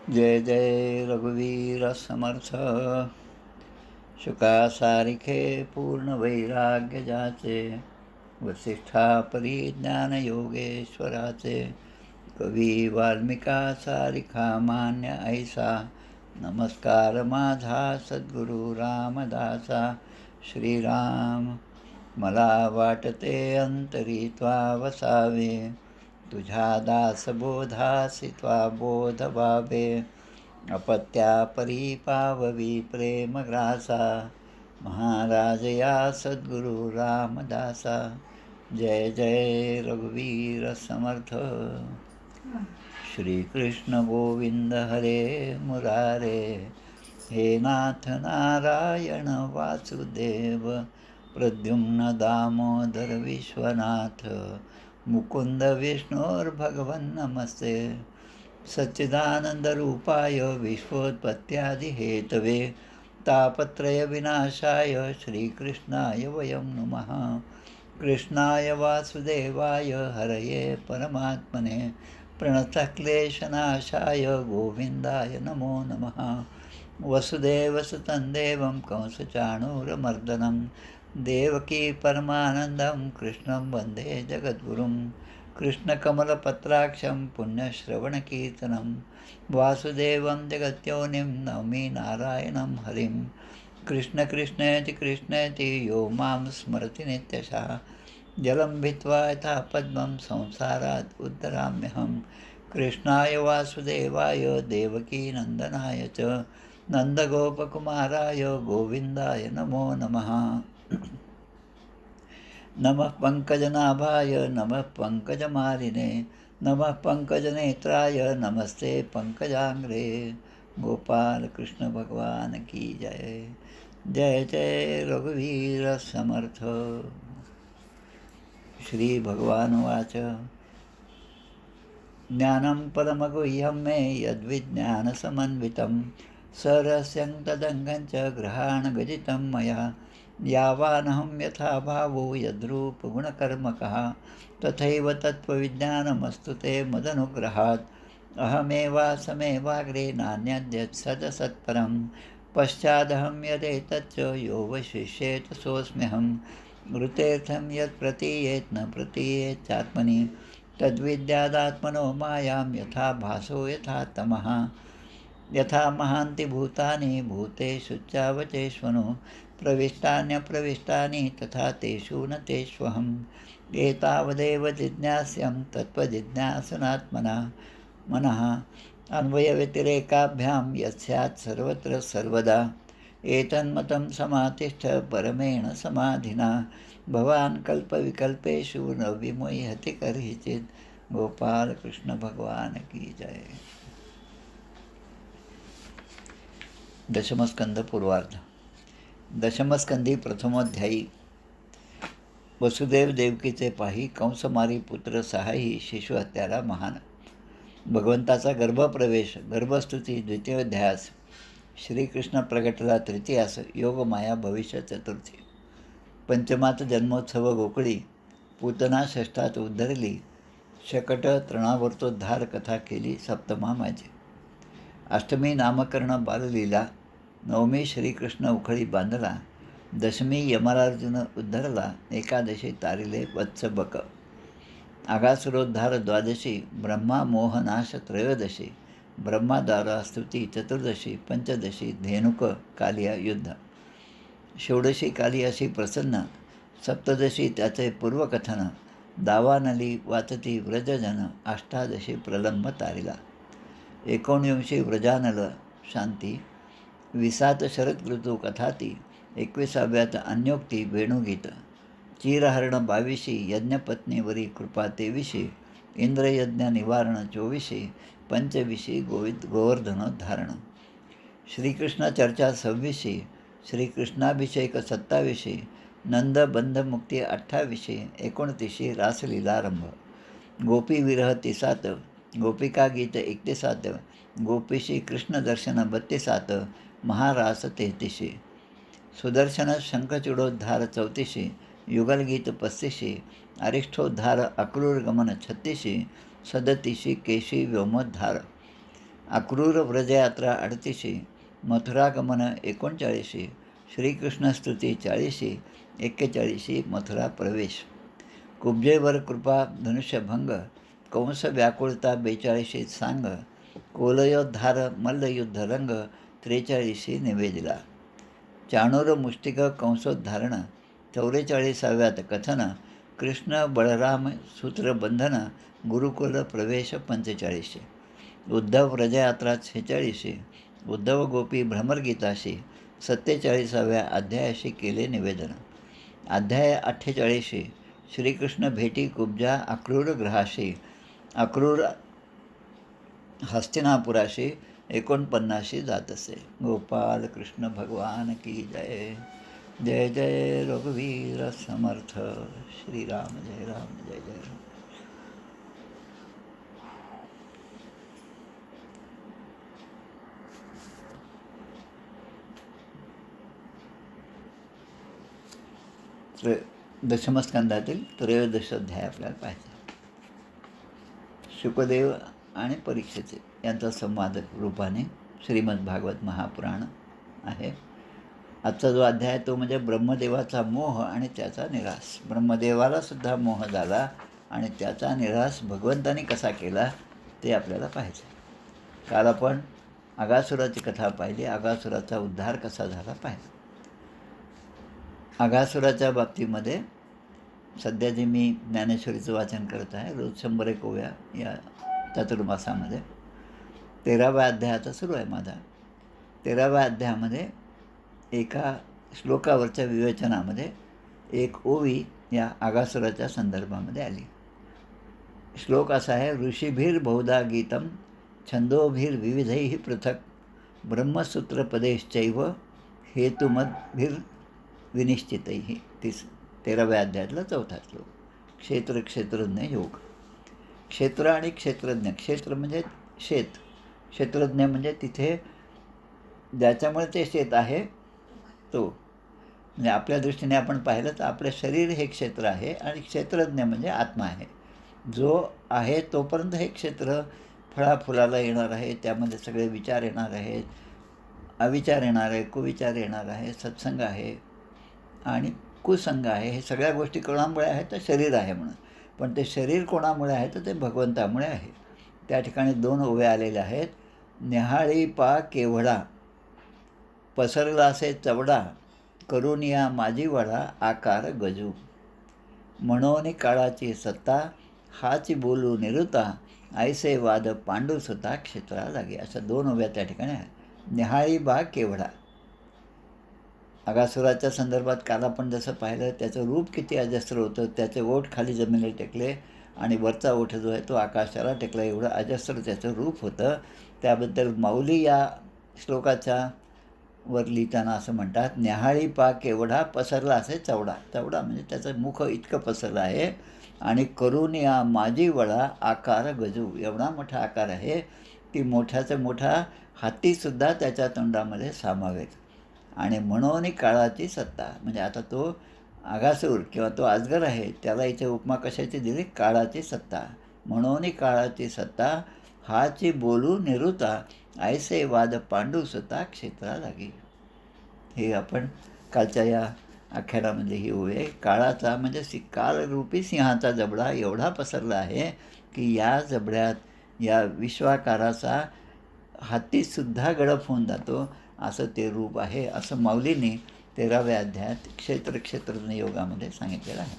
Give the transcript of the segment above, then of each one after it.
जय जय रघुवीर समर्थ. शुका सारिखे पूर्ण वैराग्य जाचे, वसिष्ठा परिज्ञान योगेश्वराचे. कवी वाल्मिका सारिखा मान्य ऐसा, नमस्कार माझा सद्गुरु रामदासा. श्रीराम मला वाटते अंतरी त्वा वसावे, तुझ्या दासबोधासी त्वा बोध व्हावे. अपत्या परी पाववी प्रेमग्रासा, महाराज या सद्गुरु रामदासा. जय जय रघुवीर समर्थ. श्रीकृष्ण गोविंद हरे मुरारे, हे नाथ नारायण वासुदेव. प्रद्युम्न दामोदर विश्वनाथ, मुकुंद विष्णुर्भगवन् नमस्ते. सच्चिदानन्दरूपाय विश्वोत्पत्त्यादिहेतवे, तापत्रय विनाशाय श्रीकृष्णाय वयं नमः. कृष्णाय वासुदेवाय हरये परमात्मने, प्रणतक्लेशनाशाय गोविन्दाय नमो नमः. वसुदेवसुतं देवं कंसचाणूरमर्दनं, देवकी परमानन्दं कृष्णं वन्दे जगद्गुरुं. कृष्णकमलपत्राक्षं पुण्यश्रवणकीर्तनं, वासुदेवं जगत्योनिं नौमि नारायणं हरिं. कृष्ण कृष्णेति कृष्णेति यो मां स्मरति नित्यशः, जलं भित्त्वा यथा पद्मं संसारात् उद्धराम्यहं. कृष्णाय वासुदेवाय देवकीनन्दनाय च, नन्दगोपकुमाराय गोविन्दाय नमो नमः. नमः पङ्कजनाभाय नमः पङ्कजमालिने, नमः पङ्कजनेत्राय नमस्ते पङ्कजाङ्ग्रे. गोपाल कृष्ण भगवान की जय. जय जय रघुवीर समर्थ. श्री भगवानुवाच, ज्ञानं परमगुह्यं मे यद्विज्ञानसमन्वितं, सरहस्यं तदङ्गं च ग्रहाणगजितं मया. यावानहं यथा भावो यद्रूपगुणकर्मकः, तथैव तत्त्वविज्ञानमस्तु ते मदनुग्रहात्. अहमेवासमेवाग्रे नान्यद्यत् सदसत्परं, पश्चादहं यदेतच्च यो वशिष्येत सोऽस्म्यहं. ऋतेऽर्थं यत् प्रतीयेत् न प्रतीयेत् चात्मनि, तद्विद्यादात्मनो मायां यथा भासो यथा तमः. यथा महान्ति भूतानि भूतेषु चावचेष्वनो, प्रविष्टान्यप्रविष्टानि तथा तेषु न तेष्वहम्. एतावदेव जिज्ञास्यं तत्त्वजिज्ञासनात्मना मनः, अन्वयव्यतिरेकाभ्यां यस्यात् सर्वत्र सर्वदा. एतन्मतं समातिष्ठ परमेण समाधिना, भवान् कल्पविकल्पेषु न विमुह्यति कर्हिचित्. गोपाल कृष्ण भगवान की जय. दशमस्कंद पूर्वार्ध. दशमस्कंदी प्रथमोध्यायी. वसुदेव देवकीचे पाही, कंसमारी पुत्र सहायी, शिशुहत्यारा महान. भगवंताचा गर्भप्रवेश, गर्भस्तुती द्वितीयोध्यास. श्रीकृष्ण प्रगटला तृतीयास, योगमाया भविष्य चतुर्थी. पंचमात जन्मोत्सव गोकुळी, पूतना षष्ठात उद्धरली. शकट तृणावर्तोद्धार कथा केली सप्तमा माझी. अष्टमी नामकरण बाललीला, नवमी श्रीकृष्ण उखळी बांधला. दशमी यमरार्जुन उद्धरला, एकादशी तारिले वत्सबक. आगासुरोद्धार द्वादशी, ब्रह्मा मोहनाश त्रयोदशी. ब्रह्माद्वारा स्तुती चतुर्दशी, पंचदशी धेनुक कालिया युद्ध. षोडशी कालियाशी प्रसन्न, सप्तदशी त्याचे पूर्वकथन. दावानली वाचती व्रजजन, अष्टादशी प्रलंब तारिला. 19 व्रजानल शांती. 20 शरद ऋतू कथाती. 21व्यात अन्योक्ती वेणुगीत. चिरहरण 22, यज्ञपत्नीवरी कृपा 23, इंद्रयज्ञ निवारण 24, पंचविशी गोवर्धनोद्धारण. श्रीकृष्ण चर्चा 26, श्रीकृष्णाभिषेक 27, नंदबंधमुक्ती 28, 29 रासलीलारंभ. गोपी विरह 30, गोपिका गीत 31, गोपीशी कृष्ण दर्शन 32, महारास 33, सुदर्शन शंखचूडोद्धार 34, युगलगीत 35, अरिष्ठोद्धार अक्रूरगमन 36, 37 केशी व्योमोद्धार. अक्रूर व्रजयात्रा 38, मथुरागमन 39, श्रीकृष्णस्तुती 40, 41 मथुरा प्रवेश, कुब्जेवर कृपा धनुष्यभंग, कंस व्याकुळता 42 सांग, कोलयोद्धार मल्लयुद्ध रंग 43 निवेदिला, चाणूर मुष्टिक कंसोद्धारण 44व्यात कथन, कृष्ण बळराम सूत्रबंधन गुरुकुल प्रवेश 45, उद्धव व्रजयात्रा 46, उद्धव गोपी भ्रमरगीताशी 47व्या अध्यायाशी केले निवेदन, अध्याय 48, श्रीकृष्ण भेटी कुब्जा अक्रूर ग्रहाशी, अक्रूर हस्तिनापुराशी 49 जात असे. गोपाल कृष्ण भगवान की जय. जय जय रघुवीर समर्थ. श्रीराम जय राम जय जय राम. दशमस्कंदातील त्रयोदश अध्याय आपल्याला पाहिजे. शुकदेव आणि परीक्षेचे यांचा संवाद रूपाने श्रीमद भागवत महापुराण आहे. आजचा जो अध्याय तो म्हणजे ब्रह्मदेवाचा मोह आणि त्याचा निराश. ब्रह्मदेवाला सुद्धा मोह झाला आणि त्याचा निराश भगवंतानी कसा केला ते आपल्याला पाहिजे. काल आपण अगासुराची कथा पाहिली. अगासुराचा उद्धार कसा झाला पाहिजे. अगासुराच्या बाबतीमध्ये सध्या जे मी ज्ञानेश्वरीचं वाचन करत आहे, रोज 101 ओव्या या चातुर्मासामध्ये 13व्या अध्यायाचा सुरू आहे माझा. 13व्या अध्यायामध्ये एका श्लोकावरच्या विवेचनामध्ये एक ओवी या अगासुराच्या संदर्भामध्ये आली. श्लोक असा आहे, ऋषीभिर बहुधा गीतम छंदोभिर विविधैः पृथक ब्रह्मसूत्रपदेश्चैव हेतुमद्भिर विनिश्चितैः. 13व्या अध्यायातला 4था श्लोक. क्षेत्र क्षेत्रज्ञ योग. क्षेत्र आणि क्षेत्रज्ञ. क्षेत्र म्हणजे शेत, क्षेत्रज्ञ म्हणजे तिथे ज्याच्यामुळे ते शेत आहे तो. म्हणजे आपल्या दृष्टीने आपण पाहिलं तर आपलं शरीर हे क्षेत्र आहे आणि क्षेत्रज्ञ म्हणजे आत्मा आहे. जो आहे तोपर्यंत हे क्षेत्र फळाफुलाला येणार आहे, त्यामध्ये सगळे विचार येणार आहेत, अविचार येणार आहे, कुविचार येणार आहे, सत्संग आहे आणि कुसंग आहे. हे सगळ्या गोष्टी कोणामुळे आहेत तर शरीर आहे म्हणून. पण ते शरीर कोणामुळे आहे तर ते भगवंतामुळे आहे. त्या ठिकाणी 2 ओव्या आलेल्या आहेत. न्याहाळी पा केवढा पसरला असे चवडा करून या माझी वडा आकार गजू म्हणून काळाची सत्ता हाची बोलू निरुता ऐसे वाद पांडुसुता क्षेत्रा लागे. अशा 2 ओव्या त्या ठिकाणी आहेत. न्याहाळी बा केवढा. अगासुराच्या संदर्भात काल आपण जसं पाहिलं त्याचं रूप किती अजस्र होतं. त्याचे ओठ खाली जमिनीला टेकले आणि वरचा ओठ जो आहे तो आकाशाला टेकला, एवढं अजस्र त्याचं रूप होतं. त्याबद्दल माऊली या श्लोकाच्या वर लिहिताना असं म्हणतात, न्याहाळी पा केवढा पसरला असे चवडा. चवडा म्हणजे त्याचं मुख इतकं पसरलं आहे आणि करून या माझी वडा आकार गजू. एवढा मोठा आकार आहे की मोठ्याचं मोठा हातीसुद्धा त्याच्या तोंडामध्ये सामावेत. आणि म्हणून काळाची सत्ता. म्हणजे आता तो अगासूर किंवा तो अजगर आहे, त्याला इथे उपमा कशाची दिली, काळाची सत्ता. म्हणून काळाची सत्ता हाची बोलू निरुता ऐसे वाद पांडुसुता क्षेत्रा लागी. हे आपण कालच्या या आख्यानामध्ये ही ओवी. काळाचा म्हणजे कालरूपी सिंहाचा जबडा एवढा पसरला आहे की या जबड्यात या विश्वाकाराचा हातीसुद्धा गडप होऊन जातो असं ते रूप आहे, असं माऊलींनी 13व्या अध्यायात क्षेत्रज्ञ योगामध्ये सांगितलेलं आहे.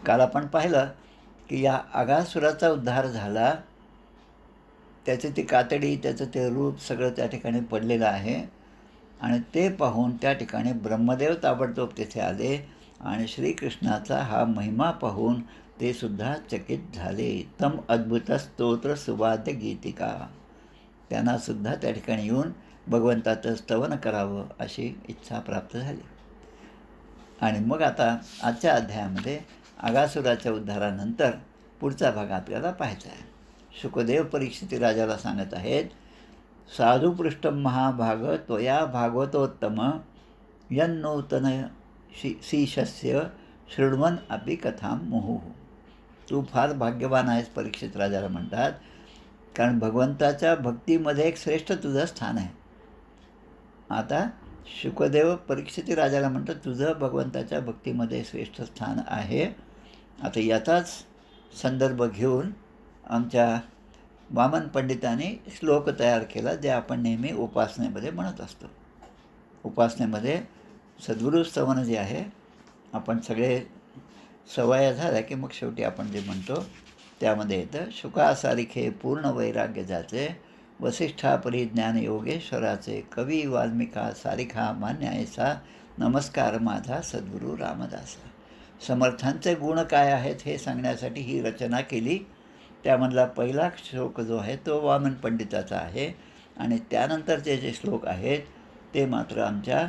काल आपण पाहिलं की या अगासुराचा उद्धार झाला. त्याची ती कातडी, त्याचं ते रूप सगळं त्या ठिकाणी पडलेलं आहे आणि ते पाहून त्या ठिकाणी ब्रह्मदेव ताबडतोब तिथे आले आणि श्रीकृष्णाचा हा महिमा पाहून ते सुद्धा चकित झाले. तम अद्भुत स्तोत्र सुवाद्य गीतिका. त्यांनासुद्धा त्या ठिकाणी येऊन भगवंताचं स्तवन करावं अशी इच्छा प्राप्त झाली. आणि मग आता आजच्या अध्यायामध्ये अगासुराच्या उद्धारानंतर पुढचा भाग आपल्याला पाहायचा आहे. शुकदेव परीक्षित राजाला सांगत आहेत, साधुपृष्ठम महाभाग त्वया भागवतोत्तम यन्नूतन शीशस्य शृण्वन् अपि कथां मुहुः. तू फार भाग्यवान आहेस, परीक्षित राजाला म्हणतात. कारण भगवंताच्या भक्तीमध्ये एक श्रेष्ठ तुझं स्थान आहे. आता शुकदेव परीक्षिती राजाला म्हणतो, तुझं भगवंताच्या भक्तीमध्ये श्रेष्ठ स्थान आहे. आता याचाच संदर्भ घेऊन आमच्या वामन पंडितांनी श्लोक तयार केला, जे आपण नेहमी उपासनेमध्ये म्हणत असतो. उपासनेमध्ये सद्गुरू स्तवन जे आहे, आपण सगळे सवया झाल्या की मग शेवटी आपण जे म्हणतो त्यामध्ये येतं, शुकासारिखे पूर्ण वैराग्य जाचे, वसिष्ठा परिज्ञान योगेश्वराचे, कवी वाल्मिका सारिखा मान्य ऐसा, नमस्कार माझा सद्गुरू रामदासा. समर्थांचे गुण काय आहेत हे सांगण्यासाठी ही रचना केली. त्यामधला पहिला श्लोक जो आहे तो वामन पंडिताचा आहे आणि त्यानंतरचे जे श्लोक आहेत ते मात्र आमच्या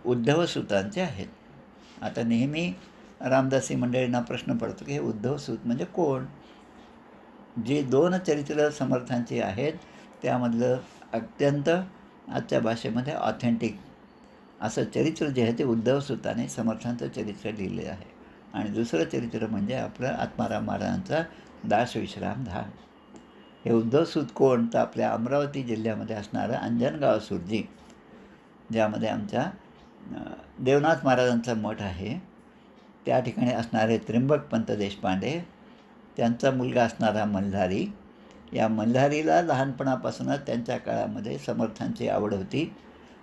उद्धवसूतांचे आहेत. आता नेहमी रामदासी मंडळींना प्रश्न पडतो की हे उद्धवसूत म्हणजे कोण? जी 2 चरित्र समर्थांची आहेत त्यामधलं अत्यंत आजच्या भाषेमध्ये ऑथेंटिक असं चरित्र जे आहे ते उद्धवसूताने समर्थांचं चरित्र लिहिलेलं आहे. आणि दुसरं चरित्र म्हणजे आपलं आत्माराम महाराजांचा दासविश्राम धाम. हे उद्धवसूत कोण? तर आपल्या अमरावती जिल्ह्यामध्ये असणारं अंजनगाव सुरजी, ज्यामध्ये आमच्या देवनाथ महाराजांचा मठ आहे, त्या ठिकाणी असणारे त्र्यंबकपंत देशपांडे, त्यांचा मुलगा असणारा मल्हारी. या मल्हारीला लहानपणापासूनच त्यांच्या काळामध्ये समर्थांची आवड होती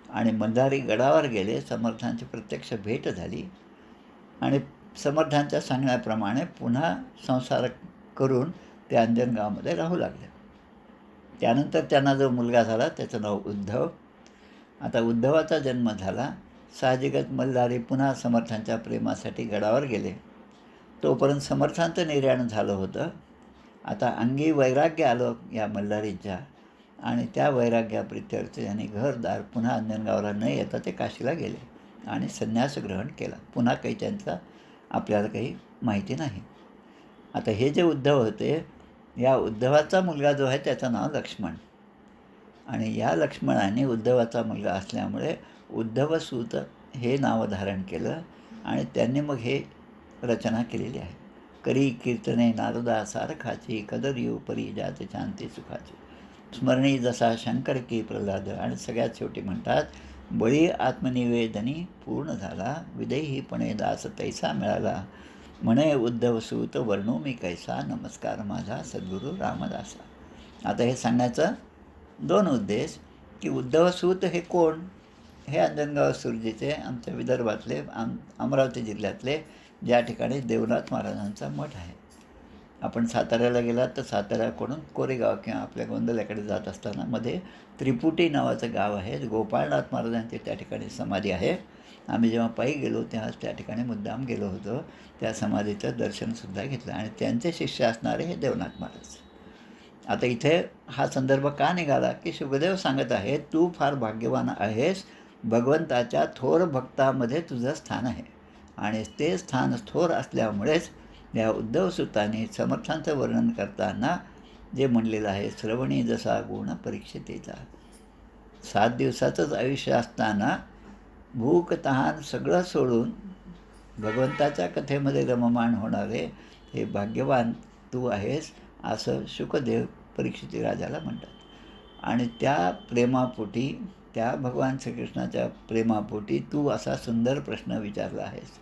आणि मल्हारी गडावर गेले, समर्थांची प्रत्यक्ष भेट झाली आणि समर्थांच्या सांगण्याप्रमाणे पुन्हा संसार करून ते अंजनगावमध्ये राहू लागले. त्यानंतर त्यांना जो मुलगा झाला त्याचं नाव उद्धव. आता उद्धवाचा जन्म झाला. साहजिकच मल्हारी पुन्हा समर्थांच्या प्रेमासाठी गडावर गेले. तोपर्यंत समर्थांचं निर्याण झालं होतं. आता अंगी वैराग्य आलं या मल्हारीच्या आणि त्या वैराग्याप्रित्यर्थ त्यांनी घरदार पुन्हा अंजनगावला न येता ते काशीला गेले आणि संन्यास ग्रहण केला. पुन्हा काही त्यांचा आपल्याला काही माहिती नाही. आता हे जे उद्धव होते, या उद्धवाचा मुलगा जो आहे त्याचं नाव लक्ष्मण आणि या लक्ष्मणाने उद्धवाचा मुलगा असल्यामुळे उद्धवसूत हे नाव धारण केलं आणि त्यांनी मग हे रचना केलेली आहे. करी कीर्तने नारदा सारखाची, कदरियू परी जाते शांती सुखाची, स्मरणी जसा शंकर की प्रल्हाद. आणि सगळ्यात शेवटी म्हणतात, बळी आत्मनिवेदनी पूर्ण झाला, विदेहीपणे दास तैसा मिळाला, म्हणे उद्धवसूत वर्णू मी कैसा, नमस्कार माझा सद्गुरू रामदासा. आता हे सांगण्याचा 2 उद्देश की उद्धवसूत हे कोण? हे अंजनगाव सुरजीचे आमच्या विदर्भातले अमरावती जिल्ह्यातले, ज्या ठिकाणी देवनाथ महाराजांचा मठ आहे. आपण साताऱ्याला गेलात तर साताऱ्याकडून कोरेगाव किंवा आपल्या गोंदल्याकडे जात असताना मध्ये त्रिपुटी नावाचं गाव आहे. गोपाळनाथ महाराजांची त्या ठिकाणी समाधी आहे. आम्ही जेव्हा पायी गेलो तेव्हा त्या ठिकाणी मुद्दाम गेलो होतो. त्या समाधीचं दर्शनसुद्धा घेतलं आणि त्यांचे शिष्य असणारे हे देवनाथ महाराज. आता इथे हा संदर्भ का निघाला की शुकदेव सांगत आहे, तू फार भाग्यवान आहेस, भगवंताच्या थोर भक्तामध्ये तुझं स्थान आहे आणि ते स्थान थोर असल्यामुळेच या उद्धवसूताने समर्थांचं वर्णन करताना जे म्हणलेलं आहे, श्रवणी जसा गुण परीक्षितेचा. 7 दिवसाचंच आयुष्य असताना भूक तहान सगळं सोडून भगवंताच्या कथेमध्ये रममाण होणारे हे भाग्यवान तू आहेस, असं शुकदेव परीक्षिती राजाला म्हणतात. आणि त्या प्रेमापोटी, त्या भगवान श्रीकृष्णाच्या प्रेमापोटी तू असा सुंदर प्रश्न विचारला आहेस,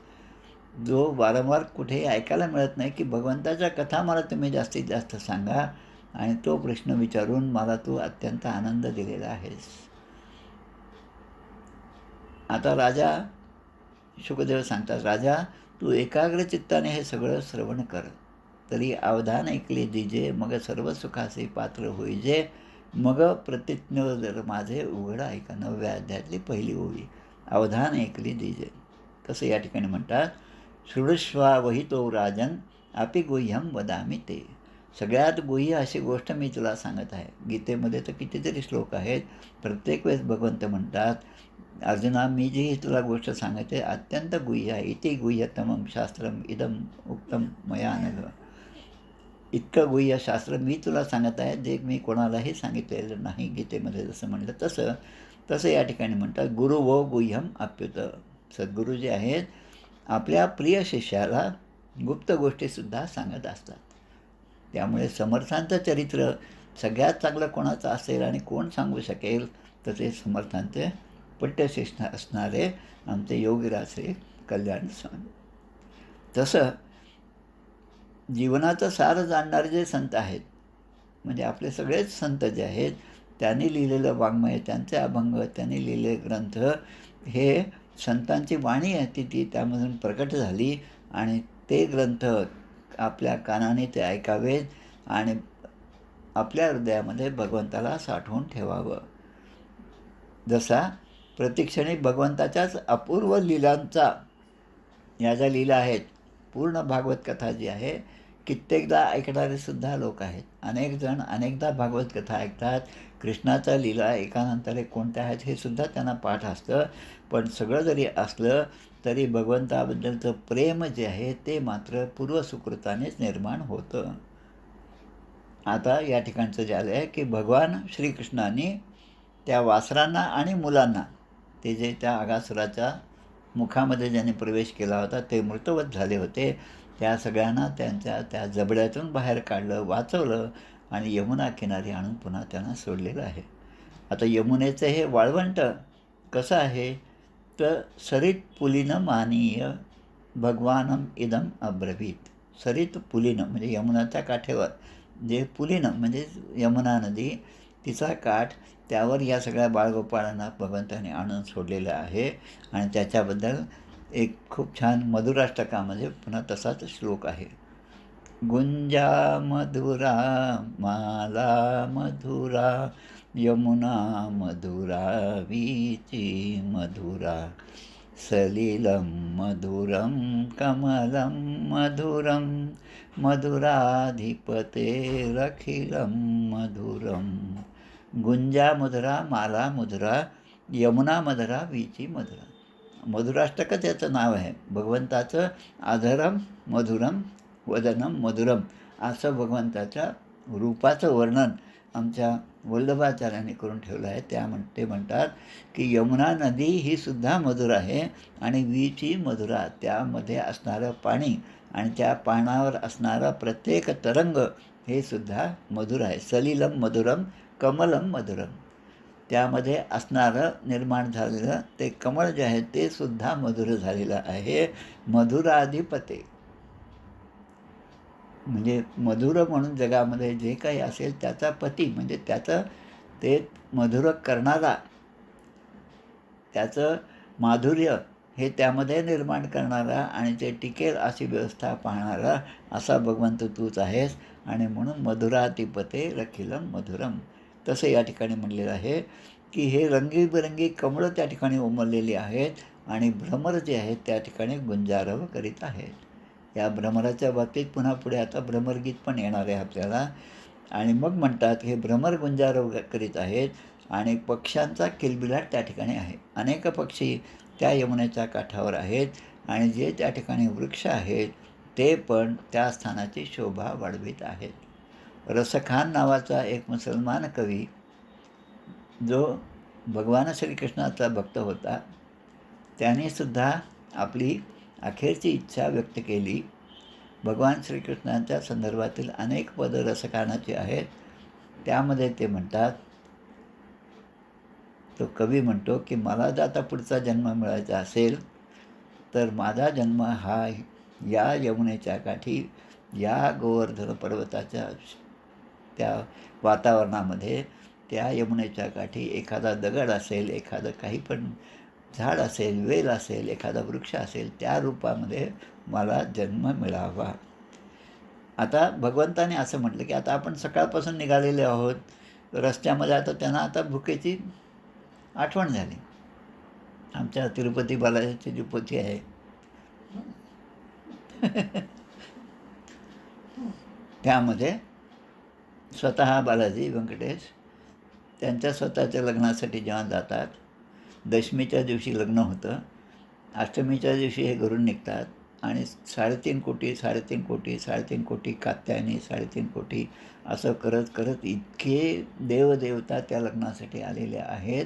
जो वारंवार कुठेही ऐकायला मिळत नाही, की भगवंताच्या कथा मला तुम्ही जास्तीत जास्त सांगा. आणि तो प्रश्न विचारून मला तू अत्यंत आनंद दिलेला आहेस. आता राजा शुकदेव सांगतात, राजा तू एकाग्र चित्ताने हे सगळं श्रवण कर, तरी अवधान ऐकले दिजे, मग सर्व सुखाचे पात्र होईजे, मग प्रतिज्ञ जर माझे उघड ऐका. 9व्या अध्यायातली पहिली ओळी, अवधान ऐकली दिजे. कसं या ठिकाणी म्हणतात, शृणुष्वा वहितो राजन आपी गुह्यम वदामी ते. सगळ्यात गुह्य अशी गोष्ट मी तुला सांगत आहे. गीतेमध्ये तर कितीतरी श्लोक आहेत. प्रत्येक वेळेस भगवंत म्हणतात, अर्जुना मी जी तुला गोष्ट सांगते अत्यंत गुह्य आहे. इति गुह्यतमं शास्त्रम इदम उक्तम मया नघ. इतकं गुह्य शास्त्र मी तुला सांगत आहे, जे मी कोणालाही सांगितलेलं नाही. गीतेमध्ये जसं म्हणलं तसं या ठिकाणी म्हणतात, गुरु वो गुह्यम आप्युत. सद्गुरू जे आहेत आपल्या प्रिय शिष्याला गुप्त गोष्टीसुद्धा सांगत असतात. त्यामुळे समर्थांचं चरित्र सगळ्यात चांगलं कोणाचं असेल आणि कोण सांगू शकेल, तर ते समर्थांचे पट्टशिष्ठ असणारे आमचे योगीराज श्री कल्याण स्वामी. तसं जीवनाचं सार जाणणारे जे संत आहेत, म्हणजे आपले सगळेच संत जे आहेत, त्यांनी लिहिलेलं वाङ्मय, त्यांचे अभंग, त्यांनी लिहिलेले ग्रंथ, हे संतांची वाणी आहे ती त्यामधून प्रकट झाली आणि ते ग्रंथ आपल्या कानाने ते ऐकावेत आणि आपल्या हृदयामध्ये भगवंताला साठवून ठेवावं. जसा प्रतिक्षणी भगवंताच्याच अपूर्व लीलांचा, या ज्या लीला आहेत, पूर्ण भागवत कथा जी आहे, कित्येकदा ऐकणारे सुद्धा लोक आहेत. अनेक जण अनेकदा भागवत कथा ऐकतात. कृष्णाच्या लीला एकानंतर एक कोणत्या आहेत हे सुद्धा त्यांना पाठ असतं. पण सगळं जरी असलं तरी भगवंताबद्दलचं प्रेम जे आहे ते मात्र पूर्वसुकृतानेच निर्माण होतं. आता या ठिकाणचं जे आलं आहे की भगवान श्रीकृष्णाने त्या वासरांना आणि मुलांना, ते जे त्या अगासुराच्या मुखामध्ये ज्याने प्रवेश केला होता ते मृतवत झाले होते, त्या सगळ्यांना त्यांच्या त्या जबड्यातून बाहेर काढलं, वाचवलं आणि यमुना किनारी आणून पुन्हा त्यांना सोडलेलं आहे. आता यमुनेचं हे वाळवंट कसं आहे, तर सरित पुलिन मानीय भगवानम इदम अब्रवीत. सरित पुलिन म्हणजे यमुनाच्या काठेवर, जे पुलिन म्हणजे यमुना नदी, तिचा काठ, त्यावर या सगळ्या बाळगोपाळांना भगवंताने आणून सोडलेलं आहे. आणि त्याच्याबद्दल एक खूप छान मधुराष्टकामध्ये पुन्हा तसाच श्लोक आहे. गुंजा मधुरा माला मधुरा यमुना मधुरा वीची मधुरा सलिलं मधुरं कमलं मधुरं मधुराधिपतेरखिलं मधुरं. गुंजा मधुरा माला मधुरा यमुना मधुरा वीची मधुरा. मधुराष्टकच याचं नाव आहे. भगवंताचं आधरम मधुरम वदनम मधुरम असं भगवंताच्या रूपाचं वर्णन आमच्या वल्लभाचार्यांनी करून ठेवलं आहे. ते म्हणतात की यमुना नदी ही सुद्धा मधुर आहे आणि वीची मधुरा, त्यामध्ये असणारं पाणी आणि त्या पाण्यावर असणारा प्रत्येक तरंग हे सुद्धा मधुर आहे. सलिलम मधुरम कमलम मधुरम, त्यामध्ये असणारं निर्माण झालेलं ते कमळ जे आहे ते सुद्धा मधुर झालेलं आहे. मधुराधिपते म्हणजे मधुर म्हणून जगामध्ये जे काही असेल त्याचा पती, म्हणजे त्याचं ते मधुर करणारा, त्याचं माधुर्य हे त्यामध्ये निर्माण करणारा आणि ते टिकेल अशी व्यवस्था पाहणारा असा भगवंत तूच आहेस. आणि म्हणून मधुराधिपते रखिलम मधुरम. तसं या ठिकाणी म्हणलेलं आहे की हे रंगीबेरंगी कमळं त्या ठिकाणी उमललेली आहेत आणि भ्रमर जे आहेत त्या ठिकाणी गुंजारव करीत आहेत. या भ्रमराच्या बाबतीत पुन्हा पुढे आता भ्रमरगीत पण येणार आहे आपल्याला. आणि मग म्हणतात हे भ्रमर गुंजारव करीत आहेत आणि पक्ष्यांचा किलबिलाट त्या ठिकाणी आहे. अनेक पक्षी त्या यमुनेच्या काठावर आहेत आणि जे त्या ठिकाणी वृक्ष आहेत ते पण त्या स्थानाची शोभा वाढवित आहेत. रसखान नावाचा एक मुसलमान कवी, जो भगवान श्रीकृष्णाचा भक्त होता, त्यानेसुद्धा आपली अखेरची इच्छा व्यक्त केली. भगवान श्रीकृष्णाच्या संदर्भातील अनेक पदं रसखानाची आहेत. त्यामध्ये ते म्हणतात, तो कवी म्हणतो की मला जर आता पुढचा जन्म मिळायचा असेल तर माझा जन्म हा या यमुनेच्या काठी, या गोवर्धन पर्वताच्या त्या वातावरणामध्ये, त्या यमुनेच्या काठी एखादा दगड असेल, एखादं काही पण झाड असेल, वेल असेल, एखादा वृक्ष असेल, त्या रूपामध्ये मला जन्म मिळावा. आता भगवंताने असं म्हटलं की आता आपण सकाळपासून निघालेले आहोत, रस्त्यामध्ये आता त्यांना आता भुकेची आठवण झाली. आमच्या तिरुपती बालाजीची जी पोथी आहे त्यामध्ये स्वतः बालाजी व्यंकटेश त्यांच्या स्वतःच्या लग्नासाठी जेव्हा जातात, दशमीच्या दिवशी लग्न होतं, अष्टमीच्या दिवशी हे घरून निघतात आणि 3.5 कोटी 3.5 कोटी 3.5 कोटी कात्यायनी 3.5 कोटी असं करत करत इतके देवदेवता त्या लग्नासाठी आलेले आहेत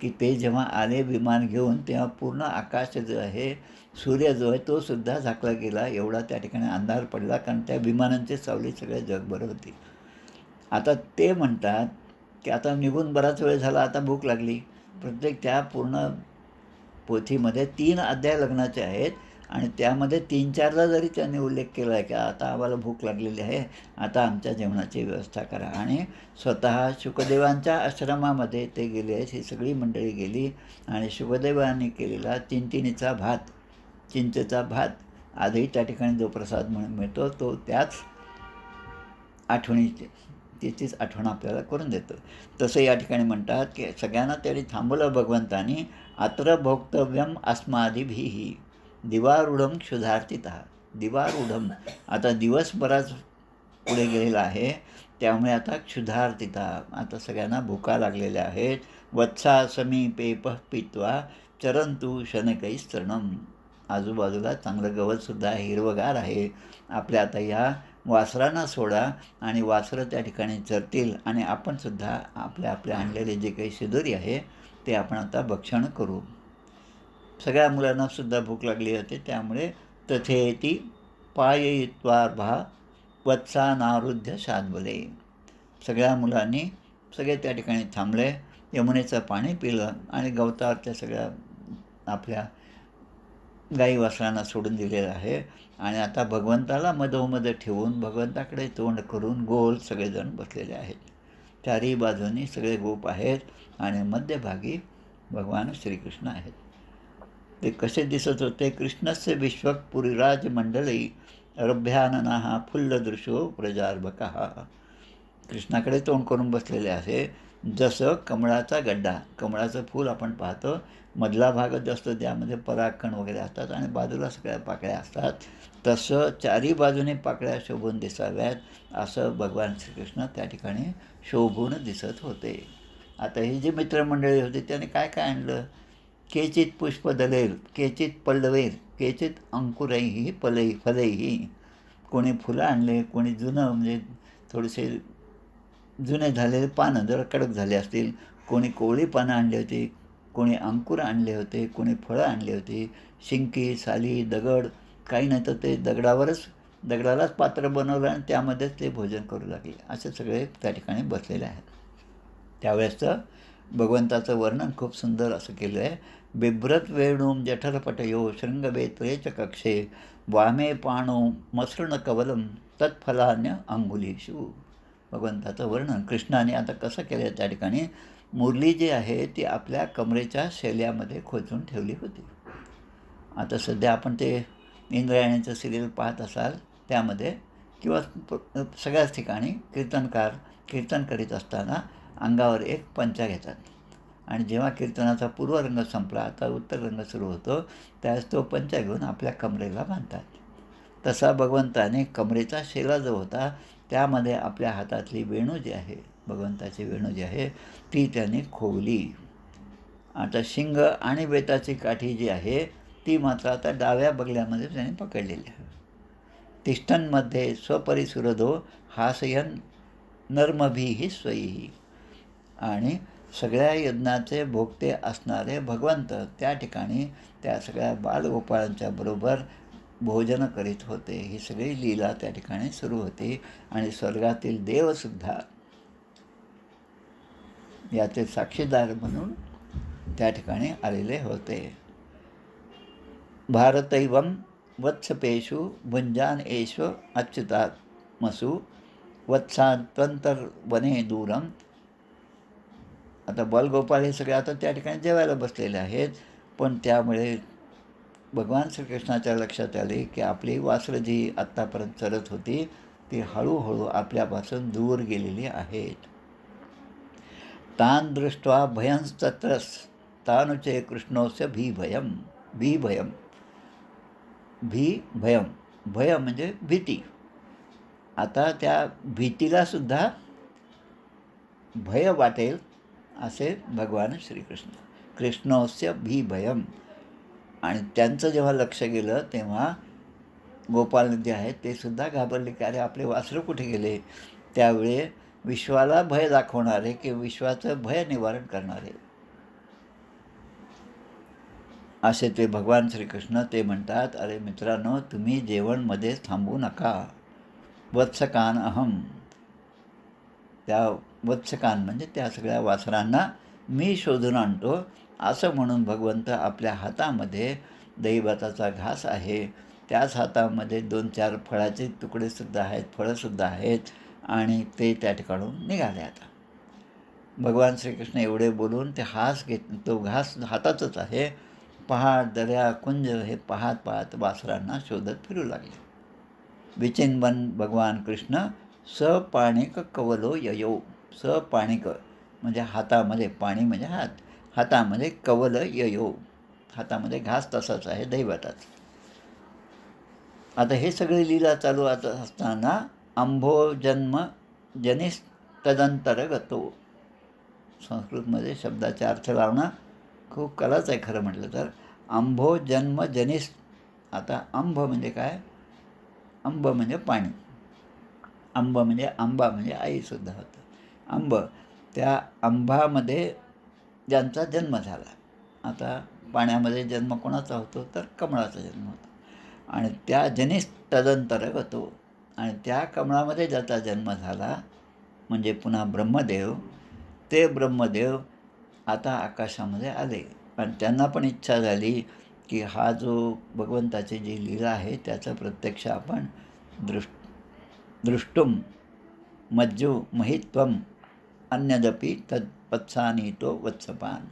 की ते जेव्हा आले विमान घेऊन तेव्हा पूर्ण आकाश जो आहे, सूर्य जो आहे तो सुद्धा झाकला गेला, एवढा त्या ठिकाणी अंधार पडला, कारण त्या विमानांची सावली सगळ्या जगभर होती. आता ते म्हणतात, की आता निघून बराच वेळ झाला, आता भूक लागली. प्रत्येक त्या पूर्ण पोथीमध्ये 3 अध्याय लग्नाचे आहेत आणि त्यामध्ये 3-4दा जरी त्यांनी उल्लेख केला आहे, की आता आम्हाला भूक लागलेली आहे, आता आमच्या जेवणाची व्यवस्था करा. आणि स्वतः शुकदेवांच्या आश्रमामध्ये ते गेले आहेत, ही सगळी मंडळी गेली आणि शुकदेवांनी केलेला चिंचिणीचा भात, चिंचेचा भात आजही त्या ठिकाणी जो प्रसाद म्हणून मिळतो, तो त्याच आठवणीची तिचीच आठवण आपल्याला करून देतो. तसं या ठिकाणी म्हणतात, की सगळ्यांना त्यांनी थांबवलं भगवंतानी, अत्र भोक्तव्यम अस्मादिभिः दिवारूढम क्षुधार्तितः. दिवारूढम, आता दिवस बराच पुढे गेलेला आहे, त्यामुळे आता क्षुधार्तितः, आता सगळ्यांना भुका लागलेल्या आहेत. वत्सा समीपे पीत्वा चरंतु शनकैस्तृणम. आजूबाजूला चांगलं गवतसुद्धा आहे, हिरवगार आहे. आपल्या आता या वासरांना सोडा आणि वासरं त्या ठिकाणी चरतील आणि आपणसुद्धा आपल्या आपल्या आणलेले जे काही शिदोरी आहे ते आपण आता भक्षण करू. सगळ्या मुलांनासुद्धा भूक लागली होती, त्यामुळे तथेती पाययित्वार्भा वत्सानारुध्य शाद्वले. सगळ्या मुलांनी सगळे त्या ठिकाणी थांबले, यमुनेचं पाणी पिलं आणि गवतावरच्या सगळ्या आपल्या गाई वासरांना सोडून दिलेलं आहे. आणि आता भगवंताला मधोमध ठेवून भगवंताकडे तोंड करून गोल सगळेजण बसलेले आहेत. चारही बाजूंनी सगळे गोप आहेत आणि मध्यभागी भगवान श्रीकृष्ण आहेत. ते कसे दिसत होते? कृष्णस्य विश्वक पुरीराज मंडळी रभ्यानना फुल्लदृशो प्रजार्भकः. कृष्णाकडे तोंड करून बसलेले आहे. जसं कमळाचा गड्डा, कमळाचं फूल आपण पाहतो, मधला भागच असतो, त्यामध्ये परागकण वगैरे असतात आणि बाजूला सगळ्या पाकळ्या असतात. तसं चारही बाजूने पाकळ्या शोभून दिसाव्यात असं भगवान श्रीकृष्ण त्या ठिकाणी शोभून दिसत होते. आता ही जी मित्रमंडळी होती त्याने काय काय आणलं? केचित पुष्पदलेर, केचित पल्लवेर, केचित अंकुरैही फलैही. कोणी फुलं आणले, कोणी जुनं म्हणजे थोडेसे जुने झालेले पानं जरा कडक झाले असतील, कोणी कोवळी पानं आणली होती, कोणी अंकुर आणले होते, कोणी फळं आणली होती, शिंकी, साली, दगड, काही नाही तर ते दगडालाच पात्र बनवलं आणि त्यामध्येच ते भोजन करू लागले. असे सगळे त्या ठिकाणी बसलेले आहेत. त्यावेळेसचं भगवंताचं वर्णन खूप सुंदर असं केलं आहे. बिभ्रत वेणूम जठरपटयो शृंगवेत्रे च कक्षे वामे पाणो मसृणकवलम तत्फलान्य अंगुलीषु. भगवंताचं वर्णन कृष्णाने आता कसं केलं आहे? त्या ठिकाणी मुरली जी आहे ती आपल्या कमरेच्या शेल्यामध्ये खोचून ठेवली होती. आता सध्या आपण ते इंद्रायणीचं सिरियल पाहत असाल, त्यामध्ये किंवा सगळ्याच ठिकाणी कीर्तनकार कीर्तन करीत असताना अंगावर एक पंचा घेतात आणि जेव्हा कीर्तनाचा पूर्वरंग संपला, आता उत्तर रंग सुरू होतो, त्यावेळेस तो पंचा घेऊन आपल्या कमरेला बांधतात. तसा भगवंताने कमरेचा शेला जो होता त्यामध्ये आपल्या हातातली वेणू जी आहे, भगवंताची वेणू जी आहे ती त्याने खोवली. आता शिंग आणि बेताची काठी जी आहे ती मात्र आता डाव्या बगल्यामध्ये त्याने पकडलेली आहे. तिष्ठनमध्ये स्वपरिसुरदो हासयन नर्मभिही स्वयी. आणि सगळ्या यज्ञाचे भोगते असणारे भगवंत त्या ठिकाणी त्या सगळ्या बालगोपाळांच्या बरोबर भोजन करीत होते. ही सगळी लीला त्या ठिकाणी सुरू होती आणि स्वर्गातील देवसुद्धा याचे साक्षीदार म्हणून त्या ठिकाणी आलेले होते. भारतैवम वत्सपेषु भुंजान एष्व अच्युतात्मसु वत्सांतर्वने दूरम. आता बालगोपाळ हे सगळे आता त्या ठिकाणी जेवायला बसलेले आहेत, पण त्यामुळे भगवान श्रीकृष्णाच्या लक्षात आले की आपली वासरं जी आत्तापर्यंत चरत होती ती हळूहळू आपल्यापासून दूर गेलेली आहेत. तान दृष्ट्वा भयंस्तत्रस तानुचे कृष्णोस्य भीभयम. भीभयम, भीभयम, भय म्हणजे भीती. आता त्या भीतीलासुद्धा भय वाटेल असे भगवान श्रीकृष्ण. कृष्णोस्य भीभयम. आणि त्यांचं जेव्हा लक्ष गेलं तेव्हा गोपाल जे आहेत ते सुद्धा घाबरले की अरे आपले वासरं कुठे गेले. त्यावेळी विश्वाला भय दाखवणारे किंवा विश्वाचं भय निवारण करणारे असे ते भगवान श्रीकृष्ण ते म्हणतात, अरे मित्रांनो, तुम्ही जेवणमध्ये थांबू नका. वत्सकान अहम. त्या वत्सकान म्हणजे त्या सगळ्या वासरांना मी शोधून आणतो, असं म्हणून भगवंत आपल्या हातामध्ये दहीभाताचा घास आहे, त्याच हातामध्ये 2-4 फळाचे तुकडेसुद्धा आहेत, फळंसुद्धा आहेत आणि ते त्या ठिकाणून निघाले. आता भगवान श्रीकृष्ण एवढे बोलून ते तो घास हातातच आहे. पहाड, दऱ्या, कुंज हे पाहत पाहत वासरांना शोधत फिरू लागले. विचिन्वन भगवान कृष्ण सपाणिक कवलो ययो. सपाणिक म्हणजे हातामध्ये, पाणी म्हणजे हात, हातामध्ये कवल ययो, हातामध्ये घास तसाच आहे दैवताचा. आता हे सगळे लीला चालू असताना अंभो जन्म जनिस तदंतर्गतो. संस्कृतमध्ये शब्दाचे अर्थ लावणं खूप कलाच आहे खरं म्हटलं तर. अंभो जन्म जनिस. आता अंभ म्हणजे काय? अंब म्हणजे पाणी, अंब म्हणजे आंबा म्हणजे आईसुद्धा होतं. अंब, त्या अंबामध्ये ज्यांचा जन्म झाला. आता पाण्यामध्ये जन्म कोणाचा होतो? तर कमळाचा जन्म होतो. आणि त्या जनिस तदंतर्गत होतो. आणि त्या कमळामध्ये ज्याचा जन्म झाला म्हणजे पुन्हा ब्रह्मदेव, ते ब्रह्मदेव आता आकाशामध्ये आले. आणि त्यांना पण इच्छा झाली की हा जो भगवंताची जी लीला आहे त्याचं प्रत्यक्ष आपण दृष्टुम मज्जू महित्वम अन्यदपि तत्पत्सानीतो वत्सपान.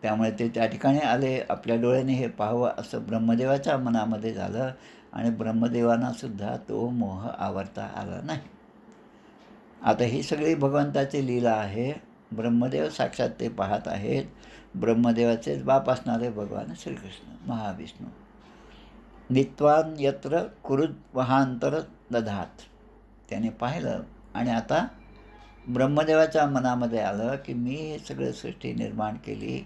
त्यामुळे ते त्या ठिकाणी आले, आपल्या डोळ्याने हे पाहावं असं ब्रह्मदेवाच्या मनामध्ये झालं. आणि ब्रह्मदेवांनासुद्धा तो मोह आवरता आला नाही. आता ही सगळी भगवंताची लीला आहे. ब्रह्मदेव साक्षात ते पाहत आहेत. ब्रह्मदेवाचेच बाप असणारे भगवान श्रीकृष्ण महाविष्णू. नित्वान यत्र कुरुद्वहांतर दधात. त्याने पाहिलं आणि आता ब्रह्मदेवाच्या मनामध्ये आलं की मी हे सगळं सृष्टी निर्माण केली,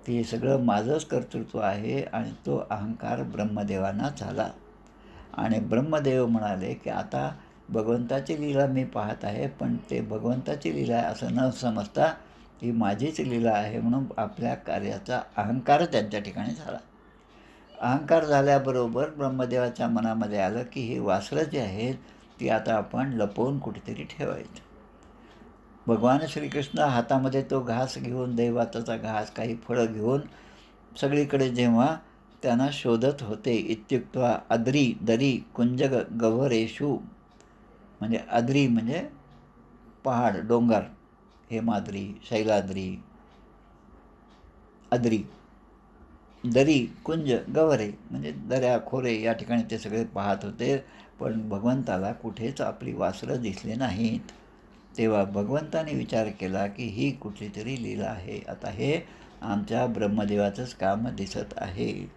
ते सगळं माझंच कर्तृत्व आहे. आणि तो अहंकार ब्रह्मदेवांना झाला. आणि ब्रह्मदेव म्हणाले की आता भगवंताची लीला मी पाहत आहे, पण ते भगवंताची लीला आहे असं न समजता ही माझीच लीला आहे म्हणून आपल्या कार्याचा अहंकार त्यांच्या ठिकाणी झाला. अहंकार झाल्याबरोबर ब्रह्मदेवाच्या मनामध्ये आलं की ही वासरं जी आहेत ती आता आपण लपवून कुठेतरी ठेवायची. भगवान श्रीकृष्ण हातामध्ये तो घास घेऊन, दैवाताचा घास, काही फळं घेऊन सगळीकडे जेव्हा त्यांना शोधत होते. इत्युक्त्वा अद्री दरी कुंजग गव्हरेषु. म्हणजे अद्री म्हणजे पहाड, डोंगर, हेमाद्री, शैलाद्री, अद्री, दरी, कुंज, गव्हरे म्हणजे दऱ्या, खोरे या ठिकाणी ते सगळे पाहत होते. पण भगवंताला कुठेच आपली वासरं दिसले नाहीत. तेव्हा भगवंताने विचार केला की ही कुठली तरी लीला आहे. आता हे आमच्या ब्रह्मदेवाचंच काम दिसत आहे.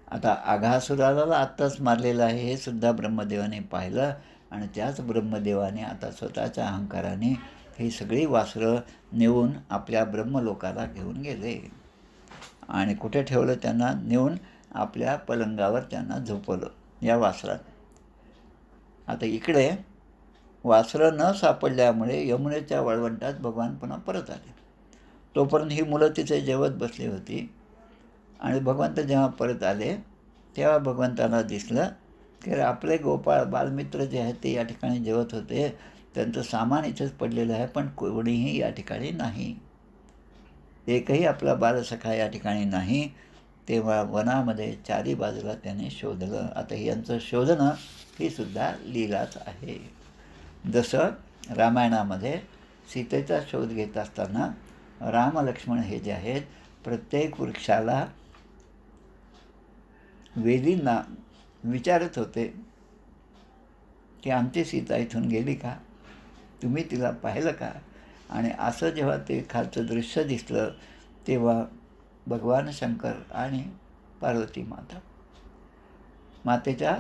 आता आघासुराला आत्ताच मारलेलं आहे हे सुद्धा ब्रह्मदेवाने पाहिलं. आणि त्याच ब्रह्मदेवाने आता स्वतःच्या अहंकाराने ही सगळी वासरं नेऊन आपल्या ब्रह्मलोकाला घेऊन गेले. आणि कुठे ठेवलं? त्यांना नेऊन आपल्या पलंगावर त्यांना झोपवलं या वासरात. आता इकडे वासरं न सापडल्यामुळे यमुनेच्या वाळवंटात भगवान पुन्हा परत आले. तोपर्यंत ही मुलं तिथे जेवत बसली होती. आणि भगवंत जेव्हा परत आले तेव्हा भगवंताला दिसलं की आपले गोपाळ बालमित्र जे आहेत ते या ठिकाणी जेवत होते. त्यांचं सामान इथेच पडलेलं आहे, पण कोणीही या ठिकाणी नाही. एकही आपला बालसखा या ठिकाणी नाही. तेव्हा वनामध्ये चारी बाजूला त्याने शोधलं. आता यांचं शोधणं ही सुद्धा लीलाच आहे. जसं रामायणामध्ये सीतेचा शोध घेत असताना रामलक्ष्मण हे जे आहेत प्रत्येक वृक्षाला, वेलींना विचारत होते की आमची सीता इथून गेली का? तुम्ही तिला पाहिलं का? आणि असं जेव्हा ते खालचं दृश्य दिसलं तेव्हा भगवान शंकर आणि पार्वती मातेच्या